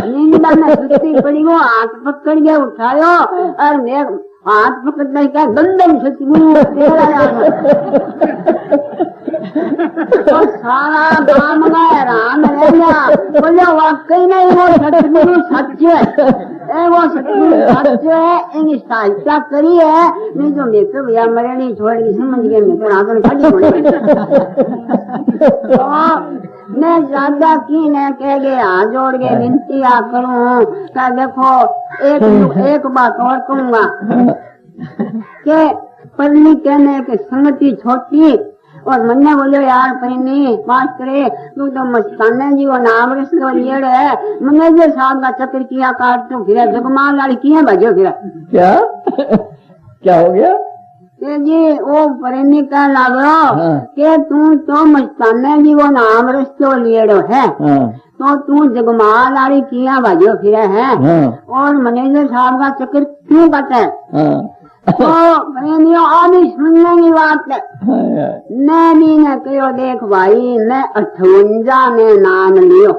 नींदा में सुती पड़ी वो हाथ पकड़ के उठायो और मैं हाथ पकड़ने का दंदन सतगुरु तो सारा काम का हैरान रह गया बोले वाकई नहीं वो सतगुरु सच है वो सतगुरु सच है इनकी सहायता करी है नहीं तो मेरे को भैया मरे नहीं छोड़ के समझ गए मेरे को आगे खड़ी मैं ज्यादा की ने कह गए हाथ जोड़ के विनती आ करूं क्या देखो एक बात और कहूंगा के पढ़नी कहने के संगति छोटी और मन्ने बोलो यार पहनी पास करे तू तो मस्ताना जी वो नाम रस्ते लिये है मैनेजर साहब का चक्कर किया काट तो फिर जगमान लाड़ी किए भजो फिर क्या क्या हो गया के जी वो पहनी कह लागो के तू तो मस्ताना जी वो नाम रस्ते लिये है तो तू जगमान लाड़ी किया भजो फिर है और मैनेजर साहब का चक्कर क्यों काटे तो प्रेमियों आदि सुनने की बात है मैं भी न कहो देख भाई मैं 58 में नाम लियो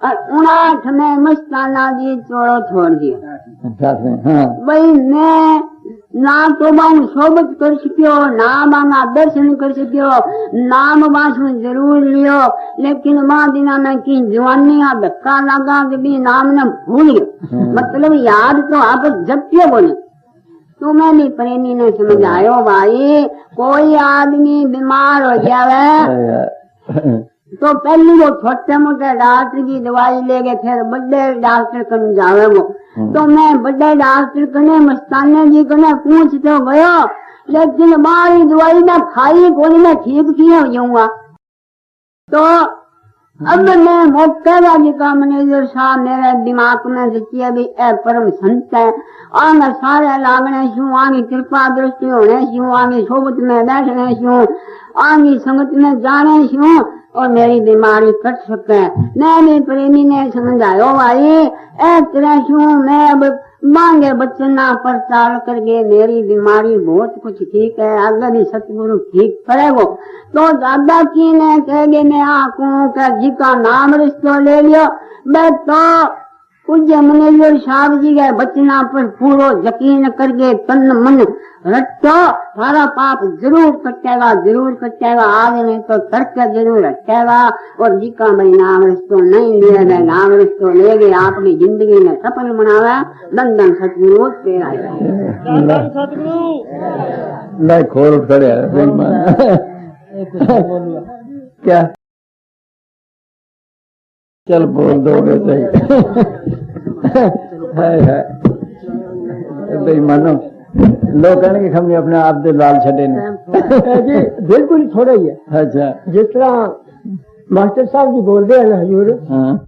और 59 में मस्ताना जी चोड़ो छोड़ दिया भाई मैं ना तो बांग सोबत कर सकियो ना बांगा दर्शन कर सकियो नाम बासु जरूर लियो लेकिन मां दिना में की जवानी आ धक्का लगा कि भी नाम ने भूल गयो मतलब याद तो आप जब बोले तो मैंने प्रेमी ने समझायो भाई कोई आदमी बीमार हो जावे तो पहली वो छोटे मोटे डॉक्टर की दवाई ले गए फिर बड़े डॉक्टर कन जावे वो तो मैं बड़े डॉक्टर कने मस्ताना जी कने पूछ तो गयो लेकिन मारी दवाई ना खाई कोई ना ठीक किए हो जाऊंगा तो अब मैं मोकेला जी का मैनेजर साहब मेरे दिमाग में रचिए भी ए परम संत है आंग सारे लागने शू आंगी कृपा दृष्टि होने शू आंगी सोबत में बैठने शू आंगी संगत में जाने शू और मेरी बीमारी कट सके मैं भी प्रेमी ने समझायो भाई ए तरह शू मैं अब मांगे बचना पर चाल करके मेरी बीमारी बहुत कुछ ठीक है आगे भी सतगुरु ठीक करेगो तो दादा की ने कहे मैं आंखों का जी का नाम रिश्तो ले लियो मैं तो कुछ मैनेजर साहब जी के बचना पर पूरा यकीन करके तन मन रटो सारा पाप जरूर कटेगा आज नहीं तो तर्क जरूर हटेगा और जी का भाई नाम रिश्तो नहीं लिया गया नाम रिश्तो ले गए आपकी जिंदगी में सफल बनावा दंदन सतगुरु तेरा नहीं खोल खड़े क्या चल बोल दोगे सही है बेईमानो लोग कहने की हमने अपने आप दे लाल छड़े ने जी बिल्कुल थोड़ा ही है अच्छा जिस तरह मास्टर साहब जी बोल रहे हैं हजूर